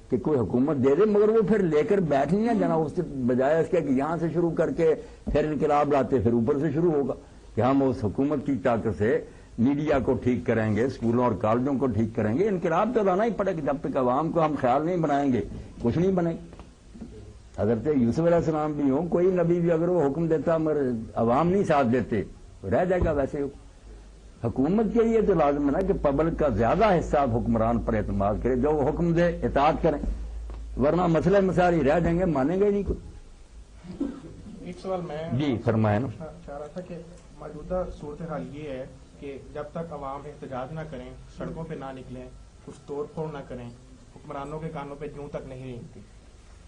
کہ کوئی حکومت دے دے، مگر وہ پھر لے کر بیٹھ نہیں جانا، اس کے بجائے اس کے کہ یہاں سے شروع کر کے پھر انقلاب لاتے پھر اوپر سے شروع ہوگا کہ ہم اس حکومت کی طاقت سے میڈیا کو ٹھیک کریں گے، اسکولوں اور کالجوں کو ٹھیک کریں گے. انقلاب تو لانا ہی پڑے گا. جب تک عوام کو ہم خیال نہیں بنائیں گے کچھ نہیں بنے. حضرت یوسف علیہ السلام بھی ہوں، کوئی نبی بھی اگر وہ حکم دیتا مگر عوام نہیں ساتھ دیتے رہ جائے گا ویسے. حکومت کے لیے تو لازم ہے نا کہ پبلک کا زیادہ حصہ حکمران پر اعتماد کرے، جو وہ حکم دے اطاعت کریں، ورنہ مسئلے مسائل رہ جائیں گے، مانیں گے نہیں کچھ. ایک سوال میں جی فرمائیں نا. چاہ رہا تھا کہ موجودہ صورتحال یہ ہے کہ جب تک عوام احتجاج نہ کریں، سڑکوں پہ نہ نکلیں، کچھ توڑ پھوڑ نہ کریں، حکمرانوں کے کانوں پہ جوں تک نہیں رینگتی.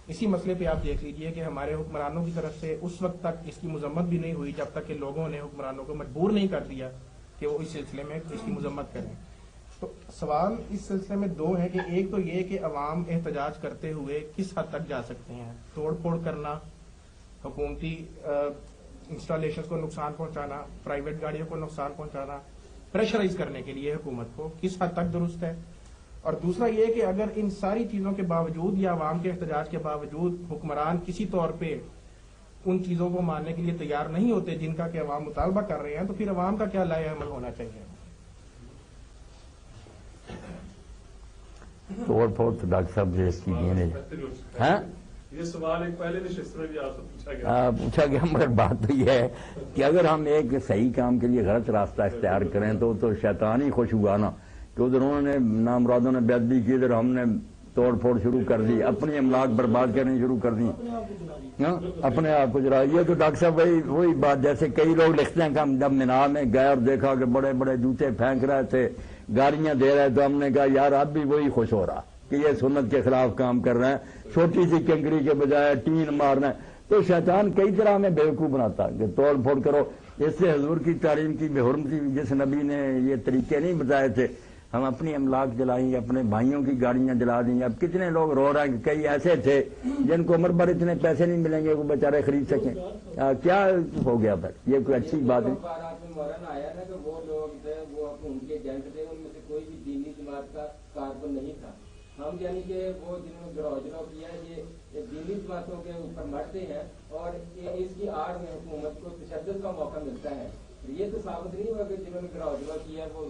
اسی مسئلے پہ آپ دیکھ لیجئے کہ ہمارے حکمرانوں کی طرف سے اس وقت تک اس کی مذمت بھی نہیں ہوئی جب تک کہ لوگوں نے حکمرانوں کو مجبور نہیں کر دیا کہ وہ اس سلسلے میں اس کی مذمت کریں. تو سوال اس سلسلے میں دو ہیں کہ ایک تو یہ کہ عوام احتجاج کرتے ہوئے کس حد تک جا سکتے ہیں. توڑ پھوڑ کرنا، حکومتی انسٹالیشنز کو نقصان پہنچانا، پرائیویٹ گاڑیوں کو نقصان پہنچانا، پریشرائز کرنے کے لیے حکومت کو کس حد تک درست ہے. اور دوسرا یہ کہ اگر ان ساری چیزوں کے باوجود یا عوام کے احتجاج کے باوجود حکمران کسی طور پہ ان چیزوں کو ماننے کے لیے تیار نہیں ہوتے جن کا کہ عوام مطالبہ کر رہے ہیں، تو پھر عوام کا کیا لائحہ عمل ہونا چاہیے؟ توڑ پھوڑ تو ڈاکٹر صاحب جو اس کی یہ سوال ایک پہلے نشست میں بھی آپ سے پوچھا گیا، مگر بات تو یہ ہے کہ اگر ہم ایک صحیح کام کے لیے غلط راستہ اختیار کریں تو شیطان ہی خوش ہوا نا، کہ ادھر انہوں نے نامرادوں نے بے ادبی کی، ادھر ہم نے توڑ پھوڑ شروع کر دی، اپنی املاک برباد کرنی شروع کر دی، اپنے آپ کو جرا۔ یہ تو ڈاکٹر صاحب وہی بات، جیسے کئی لوگ لکھتے ہیں کہ ہم جب مینا میں گئے اور دیکھا کہ بڑے بڑے جوتے پھینک رہے تھے، گالیاں دے رہے، تو ہم نے کہا یار اب بھی وہی خوش ہو رہا کہ یہ سنت کے خلاف کام کر رہے ہیں، چھوٹی سی کنکری کے بجائے ٹین مارنا ہے۔ تو شیطان کئی طرح میں بیوقوف بناتا کہ توڑ پھوڑ کرو۔ اس سے حضور کی تعلیم کی بے حرمتی، جس نبی نے یہ طریقے نہیں بتائے تھے، ہم اپنی املاک جلائیں گے، اپنے بھائیوں کی گاڑیاں جلا دیں گے۔ اب کتنے لوگ رو رہے ہیں کہ کئی ایسے تھے جن کو عمر بھر اتنے پیسے نہیں ملیں گے وہ بیچارے خرید سکیں۔ کیا ہو گیا پھر؟ یہ کوئی اچھی بات نہیں۔ مولانا آیا نا کہ وہ لوگ تھے، وہ ان کے ایجنٹ تھے، ان میں سے کوئی بھی دینی جماعت کا کارکن نہیں تھا۔ ہم یعنی کہ وہ جنہوں نے گروہ کیا یہ دینی جماعتوں کے اوپر مرتے ہیں اور اس کی آڑ میں حکومت کو تشدد کا موقع ملتا ہے۔ یہ تو ثابت نہیں ہوا کہ جنہوں نے گروہ کیا وہ۔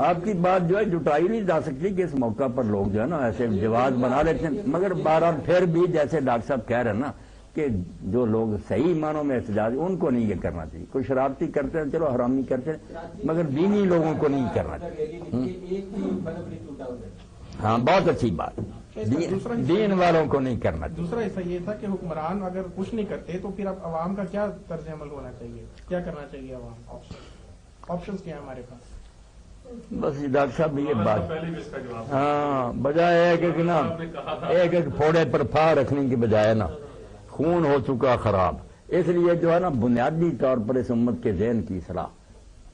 آپ کی بات جو ہے جٹائی نہیں جا سکتی کہ اس موقع پر لوگ جو ہے نا ایسے جواز بنا لیتے ہیں، مگر بہرحال پھر بھی جیسے ڈاکٹر صاحب کہہ رہے ہیں نا کہ جو لوگ صحیح معنوں میں احتجاج، ان کو نہیں یہ کرنا چاہیے۔ کوئی شرارتی کرتے ہیں چلو، حرامی کرتے ہیں، مگر دینی لوگوں کو نہیں کرنا چاہیے۔ ہاں بہت اچھی بات، دین والوں کو نہیں کرنا چاہیے۔ دوسرا حصہ یہ تھا کہ حکمران اگر کچھ نہیں کرتے تو پھر اب عوام کا کیا طرز عمل ہونا چاہیے، کیا کرنا چاہیے عوام؟ آپشنز کیا ہے ہمارے پاس؟ بس ڈاکٹر صاحب یہ بات، ہاں بجائے ایک پھوڑے پر پھا رکھنے کی بجائے نا خون ہو چکا خراب، اس لیے جو ہے نا بنیادی طور پر اس امت کے ذہن کی اصلاح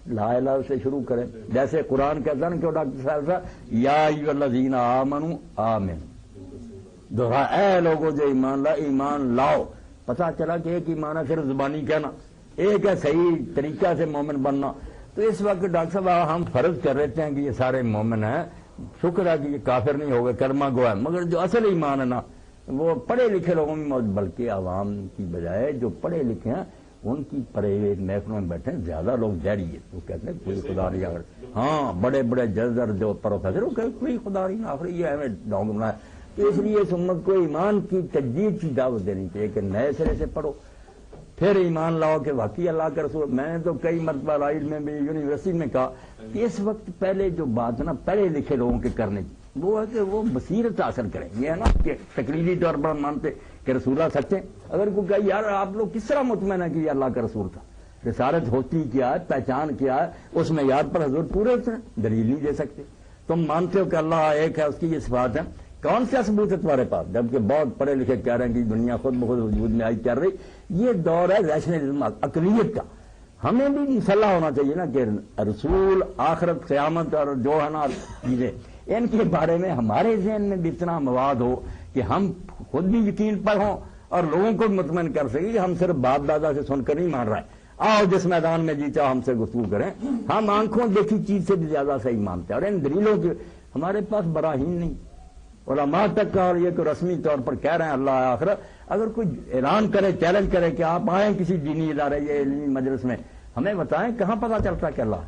لا الہ سے شروع کریں۔ جیسے قرآن کہتا نا کہ ڈاکٹر صاحب یا ایھا الذین آمنوا آمنوا، دوہرا اے لوگوں جو ایمان لاؤ۔ پتہ چلا کہ ایک ایمان ہے صرف زبانی کہنا، ایک ہے صحیح طریقہ سے مومن بننا۔ تو اس وقت ڈاکٹر صاحب ہم فرض کر رہتے ہیں کہ یہ سارے مومن ہیں، شکر ہے کہ یہ کافر نہیں ہو گئے، کلمہ گو ہے، مگر جو اصل ایمان ہے نا وہ پڑھے لکھے لوگوں میں موجود، بلکہ عوام کی بجائے جو پڑھے لکھے ہیں ان کی پڑھے محفلوں میں بیٹھے زیادہ لوگ جہری ہے، وہ کہتے ہیں کوئی خدا نہیں آخر۔ ہاں بڑے بڑے جزر جو پروفیسر وہ کہتے کوئی خدا نہیں آخر، یہ ہمیں ڈونگ بنایا۔ تو اس لیے اس امت کو ایمان کی تجدید کی دعوت دینی چاہیے کہ نئے سرے سے پڑھو، پھر ایمان لاؤ کہ واقعی اللہ کا رسول۔ میں نے تو کئی مرتبہ رائل میں بھی یونیورسٹی میں کہا کہ اس وقت پہلے جو بات ہے نا پڑھے لکھے لوگوں کے کرنے کی، وہ ہے کہ وہ بصیرت حاصل کریں۔ یہ ہے نا کہ تقلیدی طور پر مانتے کہ رسول اللہ سچے، اگر کوئی کہا یار آپ لوگ کس طرح مطمئن ہے کہ یہ اللہ کا رسول تھا، رسالت ہوتی کیا ہے، پہچان کیا ہے، اس معیار پر حضور پورے ہوتے ہیں، دلیل نہیں دے سکتے۔ تم مانتے ہو کہ اللہ ایک ہے، اس کی یہ صفات ہے، کون سا ثبوت ہے تمہارے پاس؟ جبکہ بہت پڑھے لکھے کہہ رہے ہیں کہ دنیا خود بخود وجود میں آئی کر رہی۔ یہ دور ہے ریشنلزم، عقلیت کا۔ ہمیں بھی مسلح ہونا چاہیے نا کہ رسول، آخرت، قیامت اور جو ہے نا چیزیں، ان کے بارے میں ہمارے ذہن میں بھی اتنا مواد ہو کہ ہم خود بھی یقین پر ہوں اور لوگوں کو بھی مطمئن کر سکیں کہ ہم صرف باپ دادا سے سن کر نہیں مان رہے ہیں، آؤ جس میدان میں جی چاہو ہم سے گفتگو کریں، ہم آنکھوں دیکھی چیز سے بھی زیادہ صحیح مانتے ہیں۔ اور ان دلیلوں کے ہمارے پاس براہین نہیں، علماء تک کا، اور یہ تو رسمی طور پر کہہ رہے ہیں اللہ آخرت، اگر کوئی اعلان کرے، چیلنج کرے کہ آپ آئیں کسی دینی ادارے یا علمی مجلس میں، ہمیں بتائیں کہاں پتہ چلتا ہے کہ اللہ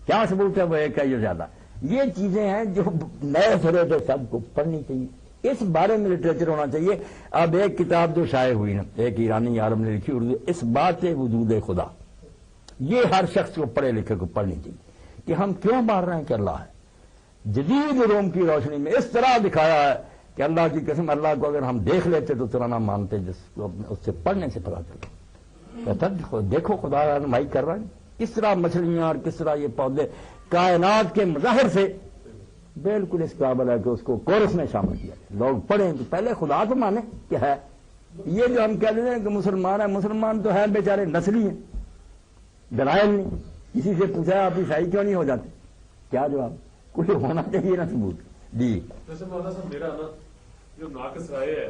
کیا ثبوت ہے وہ ایک ہے یا زیادہ۔ یہ چیزیں ہیں جو نئے سرے سے سب کو پڑھنی چاہیے، اس بارے میں لٹریچر ہونا چاہیے۔ اب ایک کتاب جو شائع ہوئی نا، ایک ایرانی عالم نے لکھی اردو، اس بات وجود خدا، یہ ہر شخص کو پڑھے لکھے کو پڑھنی چاہیے کہ ہم کیوں مان رہے ہیں کہ اللہ ہے۔ جدید علوم کی روشنی میں اس طرح دکھایا ہے کہ اللہ کی قسم، اللہ کو اگر ہم دیکھ لیتے تو طرح نہ مانتے، جس کو اس سے پڑھنے سے پتا چلتا، کہتا دیکھو خدا رہنمائی کر رہا ہے، کس طرح مچھلیاں اور کس طرح یہ پودے کائنات کے مظاہر سے بالکل اس قابل ہے کہ اس کو کورس میں شامل کیا جائے۔ لوگ پڑھیں تو پہلے خدا تو مانے کہ ہے۔ یہ جو ہم کہہ دیتے ہیں کہ مسلمان ہے، مسلمان تو ہے بیچارے نسلی ہیں، دلائل نہیں۔ کسی سے پوچھا آپ عیسائی کیوں نہیں ہو جاتے، کیا جواب؟ کوئی ہونا چاہیے نا ثبوت۔ جی جیسے مولانا صاحب میرا نا جو ناقص رائے ہے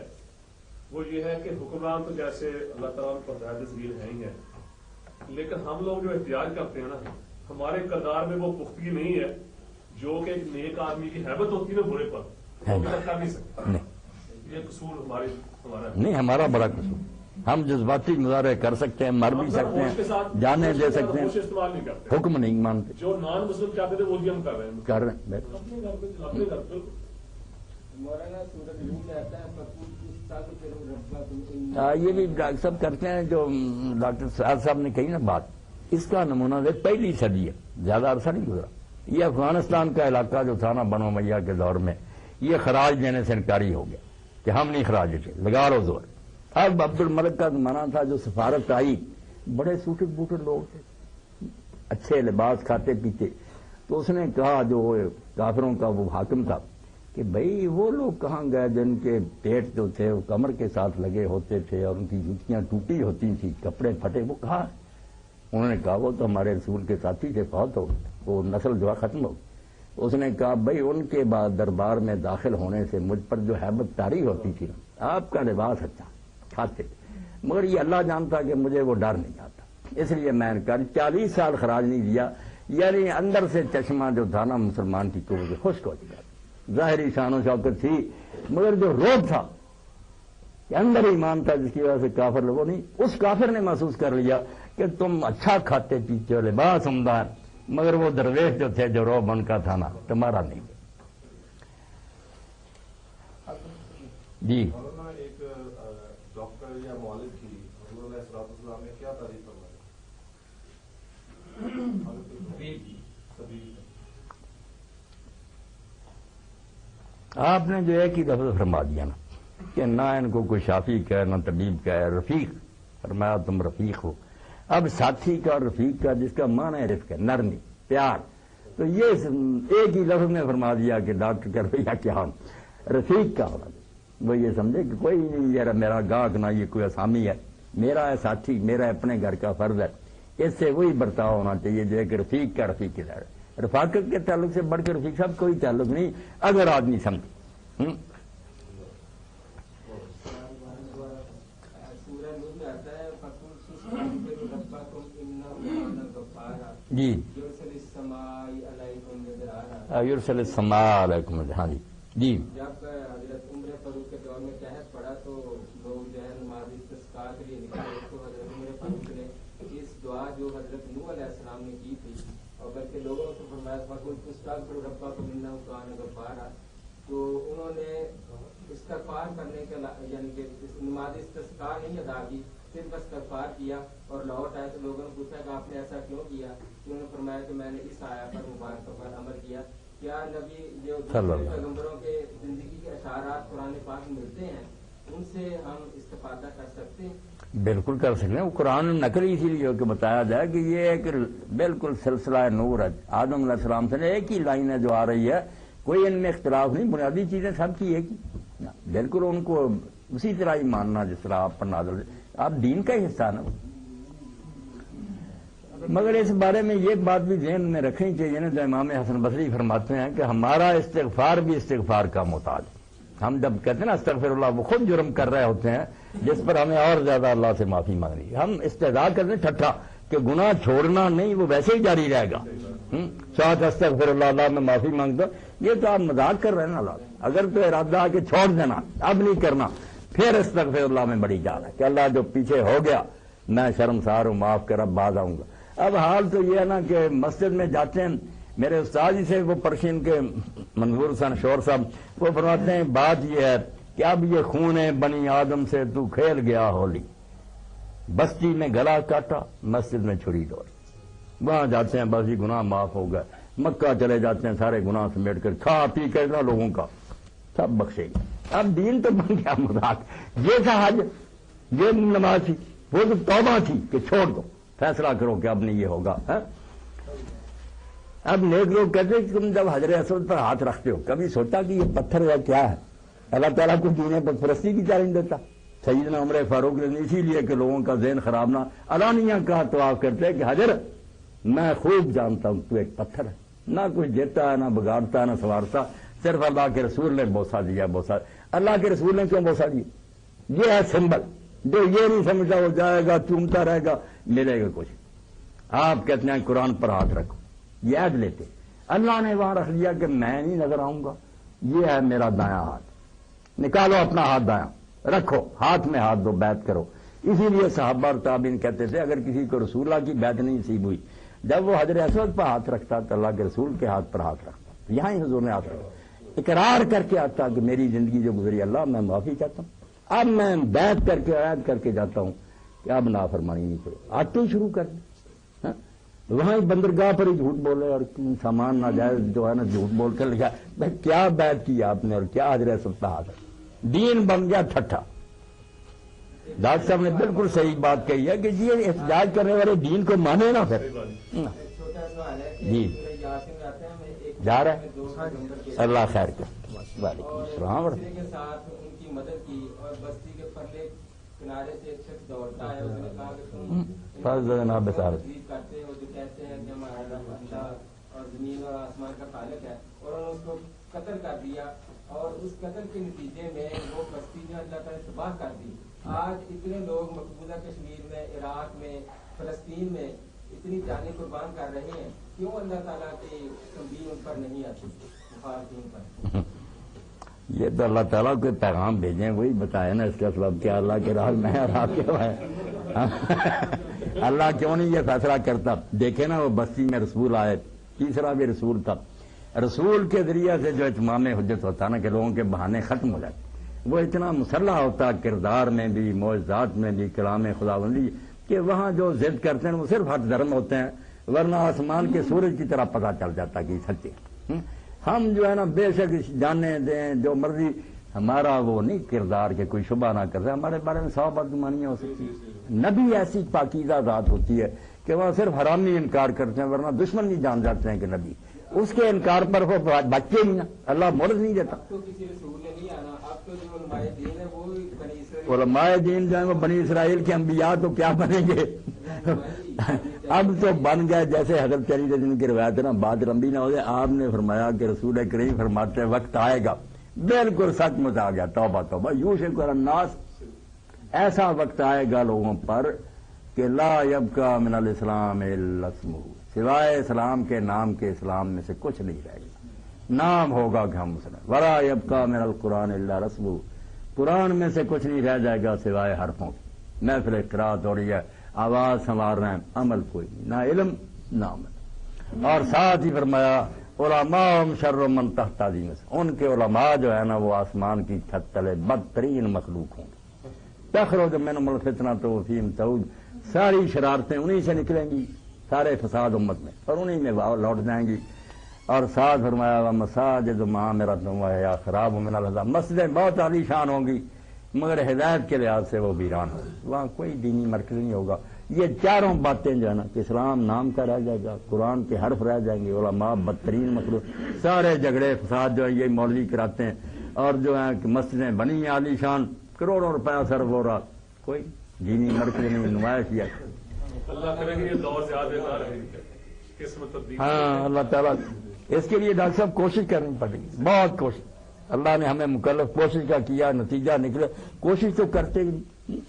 وہ یہ ہے کہ حکمران تو جیسے اللہ تعالیٰ کو ہدایت ذلیل ہے ہی ہے، لیکن ہم لوگ جو احتجاج کرتے ہیں نا، ہمارے کردار میں وہ پختگی نہیں ہے جو کہ ایک نیک آدمی کی ہیبت ہوتی ہے برے پر کر نہیں سکتے۔ یہ قصور ہمارا نہیں، ہمارا بڑا قصور۔ ہم جذباتی مظاہرے کر سکتے ہیں، مر بھی سکتے ہیں، جانے دے سکتے ہیں، استعمال نہیں کرتے، حکم نہیں مانتے۔ جو نان مسلم چاہتے تھے وہ بھی ہم کر رہے ہیں، کر رہے ہیں۔ اپنے گھر پہ مولانا سورۃ نور میں آتا ہے یہ بھی ڈاکٹر صاحب کرتے ہیں جو ڈاکٹر سعد صاحب نے کہی نا بات، اس کا نمونہ دے پہلی صدی ہے، زیادہ عرصہ نہیں گزرا. یہ افغانستان کا علاقہ جو تھا نا بنو امیہ کے دور میں، یہ خراج دینے سے انکاری ہو گیا کہ ہم نہیں خراج دیتے، لگا لو زور. اب عبد الملک کا زمانہ تھا، جو سفارت آئی، بڑے سوٹڈ بوٹڈ لوگ تھے، اچھے لباس، کھاتے پیتے. تو اس نے کہا، جو کافروں کا وہ حاکم تھا، کہ بھئی وہ لوگ کہاں گئے جن کے پیٹ جو تھے وہ کمر کے ساتھ لگے ہوتے تھے اور ان کی جوتیاں ٹوٹی ہوتی تھیں، کپڑے پھٹے، وہ کہاں؟ انہوں نے کہا وہ تو ہمارے رسول کے ساتھی تھے، فوت ہو گئے، وہ نسل جو ہے ختم ہو گئی. اس نے کہا بھئی ان کے بعد دربار میں داخل ہونے سے مجھ پر جو ہیبت طاری ہوتی تھی، آپ کا لباس اچھا، کھاتے، مگر یہ اللہ جانتا کہ مجھے وہ ڈر نہیں آتا، اس لیے میں نے کہا 40 سال خراج نہیں دیا. یعنی اندر سے چشمہ جو تھا نا مسلمان کی قوت سے خشک ہو چکا، ظاہری شان و شوکت تھی، مگر جو روب تھا کہ اندر ایمان تھا، جس کی وجہ سے کافر لوگوں نہیں، اس کافر نے محسوس کر لیا کہ تم اچھا کھاتے پیتے ہو، لباس عمدہ، مگر وہ درویش جو تھے، جو روب ان کا تھا نا، تمہارا نہیں. جی ایک ڈاکٹر یا مولد کی حضور علیہ السلام نے کیا تعریف فرمائی؟ آپ نے جو ایک ہی لفظ فرما دیا نا کہ نہ ان کو کوئی شافی کہے نہ طبیب کہے، رفیق فرمایا تم رفیق ہو. اب ساتھی کا اور رفیق کا جس کا معنی ہے رفق ہے، نرمی، پیار، تو یہ ایک ہی لفظ میں فرما دیا کہ ڈاکٹر کا رویہ کیا ہونا، رفیق کا ہونا. وہ یہ سمجھے کہ کوئی نہیں یہ میرا گاہک، نہ یہ کوئی اسامی ہے، میرا ہے ساتھی، میرا اپنے گھر کا فرض ہے. اس سے وہی برتاؤ ہونا چاہیے جو ایک رفیق کا رفیق کی طرح. رفاقت کے تعلق سے بڑھ کے رفیق صاحب کوئی تعلق نہیں، اگر آدمی سمجھے. جی یرسل السماء علیکم. ہاں جی جی. جب حضرت عمر فاروق کے دور میں قحط پڑا تو لوگ جو ہے نماز استسقاء کے لیے نکلے، تو حضرت عمر فاروق نے اس دعا جو حضرت نوح علیہ السلام نے کی تھی، اور بلکہ لوگوں کو فرمایا فَقُلْتُ اسْتَغْفِرُوا رَبَّكُمْ إِنَّهُ كَانَ غَفَّارًا، تو انہوں نے استغفار کرنے کے یعنی کہ نماز استسقاء نہیں ادا کی، صرف استغفار کیا اور لوٹ آئے. تو لوگوں نے پوچھا کہ آپ نے ایسا کیوں کیا؟ انہوں نے فرمایا کہ میں نے اس آیت پر مبارکہ پر عمل کیا. کیا نبی جو پیغمبروں کے زندگی کے اشعارات قرآن پاک ملتے ہیں، ان سے ہم استفادہ کر سکتے ہیں؟ بالکل کر سکتے ہیں. وہ قرآن نقل اسی لیے کہ بتایا جائے کہ یہ ایک بالکل سلسلہ نور ہے. آدم علیہ السلام سے ایک ہی لائن ہے جو آ رہی ہے، کوئی ان میں اختلاف نہیں، بنیادی چیزیں سب کی ایک ہی. بالکل ان کو اسی طرح ہی ماننا جس طرح آپ پر نازل، آپ دین کا ہی حصہ نا. مگر اس بارے میں یہ بات بھی ذہن میں رکھنی چاہیے نا، جو امام حسن بصری فرماتے ہیں کہ ہمارا استغفار بھی استغفار کا محتاج. ہم جب کہتے ہیں نا استغفر اللہ، وہ خود جرم کر رہے ہوتے ہیں جس پر ہمیں اور زیادہ اللہ سے معافی مانگنی. ہم استدعا کرتے ہیں ٹھٹھا کہ گناہ چھوڑنا نہیں، وہ ویسے ہی جاری رہے گا. ساتھ استغفر اللہ، اللہ میں معافی مانگتا، یہ تو آپ مذاق کر رہے ہیں نا. اللہ اگر تو ارادہ کہ چھوڑ دینا، اب نہیں کرنا، پھر استغفر اللہ میں بڑی جان ہے کہ اللہ جو پیچھے ہو گیا میں شرمسار ہوں، معاف کر، اب بعد آؤں گا. اب حال تو یہ ہے نا کہ مسجد میں جاتے ہیں، میرے استاد جی سے وہ پرشین کے منظور حسین شور صاحب وہ فرماتے ہیں بات یہ ہے کہ اب یہ خون بنی آدم سے تو کھیل گیا ہولی، بستی میں گلا کاٹا، مسجد میں چھری دوڑی. وہاں جاتے ہیں بس یہ گناہ معاف ہو گئے. مکہ چلے جاتے ہیں، سارے گناہ سمیٹ کر کھا پی کر نا لوگوں کا سب بخشے گی. اب دین تو بن گیا مذاق. یہ تھا حج، یہ نماز تھی، وہ تو توبہ تھی کہ چھوڑ دو، فیصلہ کرو کہ اب نہیں یہ ہوگا. اب نیک لوگ کہتے ہیں کہ تم جب حجر اسود پر ہاتھ رکھتے ہو، کبھی سوچا کہ یہ پتھر ہے کیا ہے؟ اللہ تعالیٰ کو دین پر پرستی کی تعلیم دیتا. سیدنا عمر فاروق نے اسی لیے کہ لوگوں کا ذہن خراب نہ، علانیہ کہا تو آپ کرتے ہیں کہ حجر میں خوب جانتا ہوں تو ایک پتھر ہے، نہ کچھ دیتا ہے، نہ بگاڑتا ہے، نہ سنوارتا، صرف اللہ کے رسول نے بوسا دیا. بوسا اللہ کے رسول نے کیوں بوسا دیا؟ یہ ہے سمبل. جو یہ نہیں سمجھتا وہ جائے گا چومتا رہے گا، ملے گا کچھ. آپ کہتے ہیں قرآن پر ہاتھ رکھو، یہ عہد لیتے. اللہ نے وہاں رکھ لیا کہ میں نہیں نظر آؤں گا، یہ ہے میرا دایاں ہاتھ، نکالو اپنا ہاتھ دایاں، رکھو ہاتھ میں ہاتھ دو، بیعت کرو. اسی لیے صحابہ اور تابعین کہتے تھے اگر کسی کو رسول اللہ کی بیعت نہیں نصیب ہوئی، جب وہ حجر اسود پر ہاتھ رکھتا تو اللہ کے رسول کے ہاتھ پر ہاتھ رکھتا. یہاں ہی حضور نے ہاتھ رکھا، اقرار کر کے آتا کہ میری زندگی جو گزری اللہ میں معافی چاہتا ہوں. اب میں بیعت کر کے عہد کر کے جاتا ہوں کہ اب نافرمانی نہیں کرو، آتے ہی شروع کر دیں، ہاں؟ وہاں ہی بندرگاہ پر ہی جھوٹ بولے اور سامان ناجائز جو ہے نا جھوٹ بول کر لکھا، بھائی کیا بیعت کی آپ نے اور کیا حضر سلطان، دین بن گیا ٹھٹھا۔ ڈاکٹر صاحب نے بالکل صحیح بات کہی ہے کہ یہ احتجاج کرنے والے دین کو مانے نا پھر۔ چھوٹا سوال ہے کہ جی سورہ یاسین میں آتا ہے ہمیں ایک جا رہا ہے، 2 نمبر کے اللہ خیر کر، وعلیکم السلام اور دوسرے کے ساتھ ان کی مدد کی اور بستی کے پرلے کنارے سے ایک شخص دوڑتا ہے، اس نے کہا کہ تم فرض جناب بصارت تقریب کرتے ہو جو کہتے ہیں کہ ہمارا رب اللہ اور زمین اور آسمان کا خالق ہے، اور انہوں نے اس کو قتل کر دیا، اور اس قتل کے نتیجے میں وہ بستی جو اللہ تعالیٰ نے تباہ کر دی۔ آج اتنے لوگ مقبوضہ کشمیر میں، عراق میں، فلسطین میں اتنی جانیں قربان کر رہے ہیں، کیوں اللہ تعالیٰ کی تنبیہ ان پر نہیں آتی مخالفین پر؟ یہ تو اللہ تعالیٰ کو پیغام بھیجیں، وہی بتائے نا اس کا سبب کیا اللہ کے راہ میں اور آپ کے ہے۔ اللہ کیوں نہیں یہ فیصلہ کرتا؟ دیکھے نا وہ بستی میں رسول آئے، تیسرا بھی رسول تھا، رسول کے ذریعے سے جو اتمام حجت ہوتا نا کہ لوگوں کے بہانے ختم ہو جاتے، وہ اتنا مسلح ہوتا کردار میں بھی، معجزات میں بھی، کلام خداوندی، کہ وہاں جو ضد کرتے ہیں وہ صرف حق دھرم ہوتے ہیں، ورنہ آسمان کے سورج کی طرح پتہ چل جاتا کہ سچے۔ ہم جو ہے نا بے شک جانے دیں جو مرضی، ہمارا وہ نہیں کردار کہ کوئی شبہ نہ کرتا، ہمارے بارے میں 100 بدگمانیاں ہو سکتی ہیں۔ نبی ایسی پاکیزہ ذات ہوتی ہے کہ وہاں صرف حرامی انکار کرتے ہیں، ورنہ دشمن بھی جان جاتے ہیں کہ نبی، اس کے انکار پر وہ بچے ہی نا، اللہ مورد نہیں دیتا۔ اب تو کسی رسول نے نہیں آنا، اب تو جو علماء دین ہے وہ بنی اسرائیل، علماء دین جو ہے وہ بنی اسرائیل کے انبیاء تو کیا بنیں گے؟ اب تو بن گئے، جیسے حضرت علی رضی اللہ عنہ کی روایت ہے نا، بات لمبی نہ ہو جائے، آپ نے فرمایا کہ رسول کریم فرماتے وقت آئے گا، بالکل سچ مچ آ گیا، توبہ توبہ، یوشک الناس، ایسا وقت آئے گا لوگوں پر کہ لا یبقى من الاسلام الا اسمہ، سوائے اسلام کے نام کے اسلام میں سے کچھ نہیں رہے گا، نام ہوگا کہ ہم مسلم، ولا یبقى من القرآن الا رسمہ، قرآن میں سے کچھ نہیں رہ جائے گا سوائے حرفوں کے، محفل قرات ہو رہی ہے، آواز سنوار رہے ہیں، عمل کوئی نہیں، نہ علم نہ عمل۔ اور ساتھ ہی فرمایا علماء شر من تحت ذی، ان کے علماء جو ہے نا وہ آسمان کی چھت تلے بدترین مخلوق ہوں گے، تخرج منہم الفتنۃ وفیہم تعود، ساری شرارتیں انہی سے نکلیں گی، سارے فساد امت میں، اور انہی میں لوٹ جائیں گی۔ اور ساتھ فرمایا ومساجد معمرۃ وہی خراب من الہدیٰ، مسجدیں بہت عالی شان ہوں گی مگر ہدایت کے لحاظ سے وہ ویران ہوگی، وہاں کوئی دینی مرکز نہیں ہوگا۔ یہ چاروں باتیں جو ہے نا کہ اسلام نام کا رہ جائے گا، قرآن کے حرف رہ جائیں گے، علماء بدترین مخلوق، سارے جھگڑے فساد جو ہے یہ مولوی کراتے ہیں، اور جو ہے کہ مسجدیں بنی عالی شان، کروڑوں روپیہ صرف ہو رہا، کوئی دینی مرکز نہیں، نمائش یا اللہ کرے کہ یہ دور زیادہ رہے قسمت تبدیل۔ ہاں اللہ تعالیٰ اس کے لیے ڈاکٹر صاحب کوشش کرنی پڑے گی، بہت کوشش، اللہ نے ہمیں مکلف کوشش کا کیا، نتیجہ نکلے، کوشش تو کرتے ہی نہیں،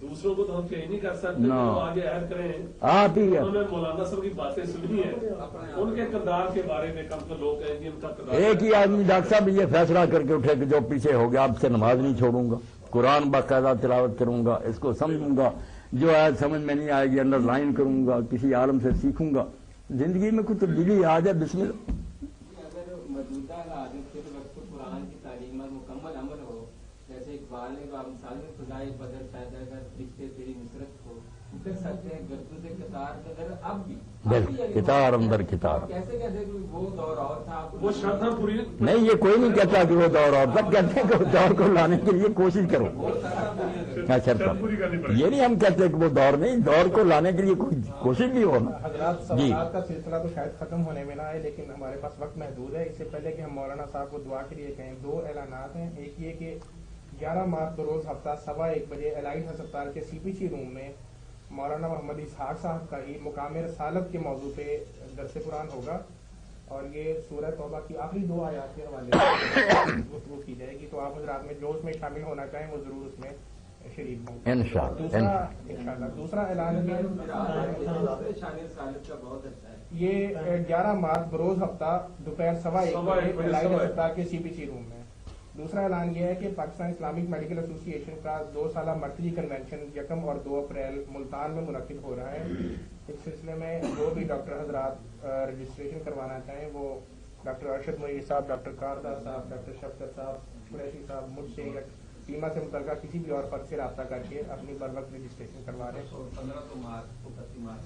دوسروں کو تو ہم چینج نہیں کر سکتے، نہ۔ وہ آگے عہد کریں، آپ ہی ہے۔ انہوں نے مولانا صاحب کی باتیں سنی ہیں، ان کے کردار کے بارے میں کم تو لوگ کہیں گے ان کا کردار، ایک ہی آدمی ڈاکٹر صاحب یہ فیصلہ کر کے اٹھے کہ جو پیچھے ہو گیا اب سے نماز نہیں چھوڑوں گا، قرآن باقاعدہ تلاوت کروں گا، اس کو سمجھوں گا، جو ہے سمجھ میں نہیں آئے گی انڈر لائن کروں گا، کسی عالم سے سیکھوں گا، زندگی میں کچھ تبدیلی آ جائے، بسم اللہ۔ اگر موجودہ حالات کے وقت قرآن کی تعلیمات مکمل عمل ہو، جیسے اقبال نے کہا مثال میں خدائے بدر پیدا کر فرشتے تیری نصرت کو کر سکتے ہیں، گردوں سے قطار قدر اب بھی کتار اندر کتار، کیسے کہتے کہ وہ دور اور تھا، وہ شرطاں پوری نہیں یہ کوئی نہیں کہتا کہ وہ دور اور، سب کہتے ہیں کہ وہ دور کو لانے کے لیے کوشش کرو، اچھا پوری کرنی پڑے گی۔ یہ نہیں ہم کہتے کہ وہ دور نہیں، دور کو لانے کے لیے کوئی کوشش بھی ہو نا۔ حضرات جی سوالات کا سلسلہ تو شاید ختم ہونے میں نہ آئے، لیکن ہمارے پاس وقت محدود ہے، اس سے پہلے کہ ہم مولانا صاحب کو دعا کے لیے کہیں، 2 اعلانات ہیں۔ ایک یہ کہ 11 مارچ روز ہفتہ 1:15 بجے الائٹ ہسپتال کے CPC روم میں مولانا محمد اسحاق صاحب کا ہی مقام رسالت کے موضوع پہ درس قرآن ہوگا، اور یہ سورہ توبہ کی آخری 2 آیات کے حوالے سے گفتگو کی جائے گی، تو آپ حضرات میں جو اس میں شامل ہونا چاہیں وہ ضرور اس میں شریک ہوں۔ انشاءاللہ دوسرا اعلان شان رسالت کا بہت اچھا ہے، یہ 11 مارچ بروز ہفتہ دوپہر 1:15 بجے الائٹ ہسپتال کے CPC روم میں۔ دوسرا اعلان یہ ہے کہ پاکستان اسلامک میڈیکل ایسوسی ایشن کا 2 سالہ مرکزی کنونشن 1 اور 2 اپریل ملتان میں منعقد ہو رہا ہے۔ اس سلسلے میں جو بھی ڈاکٹر حضرات رجسٹریشن کروانا چاہیں وہ ڈاکٹر ارشد منیر صاحب، ڈاکٹر کاردار صاحب، ڈاکٹر شفقت صاحب، قریشی صاحب، مجھ سے فیما سے متعلقہ کسی بھی اور فرد سے رابطہ کر کے اپنی بر وقت رجسٹریشن کروا لیں. 15 مارچ کو 31 مارچ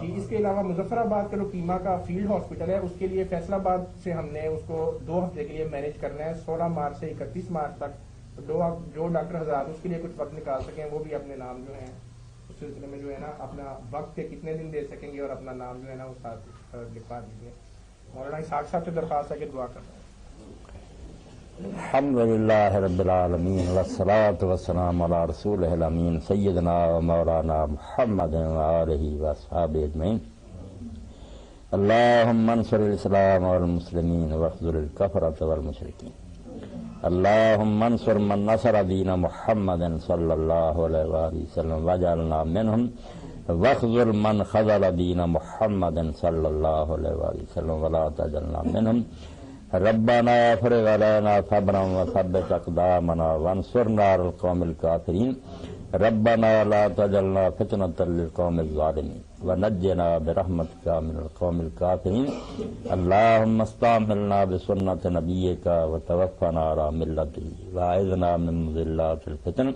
جی اس کے علاوہ مظفر آباد کا جو فیما کا فیلڈ ہاسپٹل ہے اس کے لیے فیصل آباد سے ہم نے اس کو 2 ہفتے کے لیے مینیج کرنا ہے. 16 مارچ سے 31 مارچ تک جو ڈاکٹر حضرات اس کے لیے کچھ وقت نکال سکیں وہ بھی اپنے نام جو ہیں اس سلسلے میں جو ہے نا اپنا وقت کے کتنے دن دے سکیں گے اور اپنا نام جو ہے نا اس ساتھ لکھوا دیجیے. مولانا اسحاق صاحب سے درخواست ہے کہ دعا کرنا ہے. الحمدللہ رب العالمین والصلاة والسلام علی رسولہ الامین سیدنا و مولانا محمد وآلہ واصحابہ اجمعین. اللہم انصر الاسلام والمسلمین واخذل الکفرۃ والمشرکین. اللہم انصر من نصر دین محمد صلی اللہ علیہ وآلہ وسلم واجعلنا منہم واخذل من خذل دین محمد صلی اللہ علیہ وآلہ وسلم ولا تجعلنا منہم. ربنا افرغ علینا صبرا وثبت اقدامنا وانصرنا علی القوم الکافرین. ربنا لا تجعلنا فتنة للقوم الظالمین ونجنا برحمتک من القوم الکافرین. اللهم استعملنا بسنة نبیک وتوفنا علی ملته واعذنا من مضلات الفتن.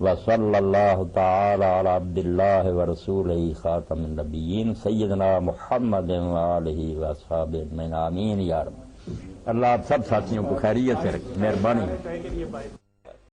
وصلی اللہ تعالی علی عبد اللہ ورسولہ خاتم النبیین سیدنا محمد وآلہ واصحابہ اجمعین. آمین یا رب. اللہ آپ سب ساتھیوں کو خیریت سے رکھے. مہربانی.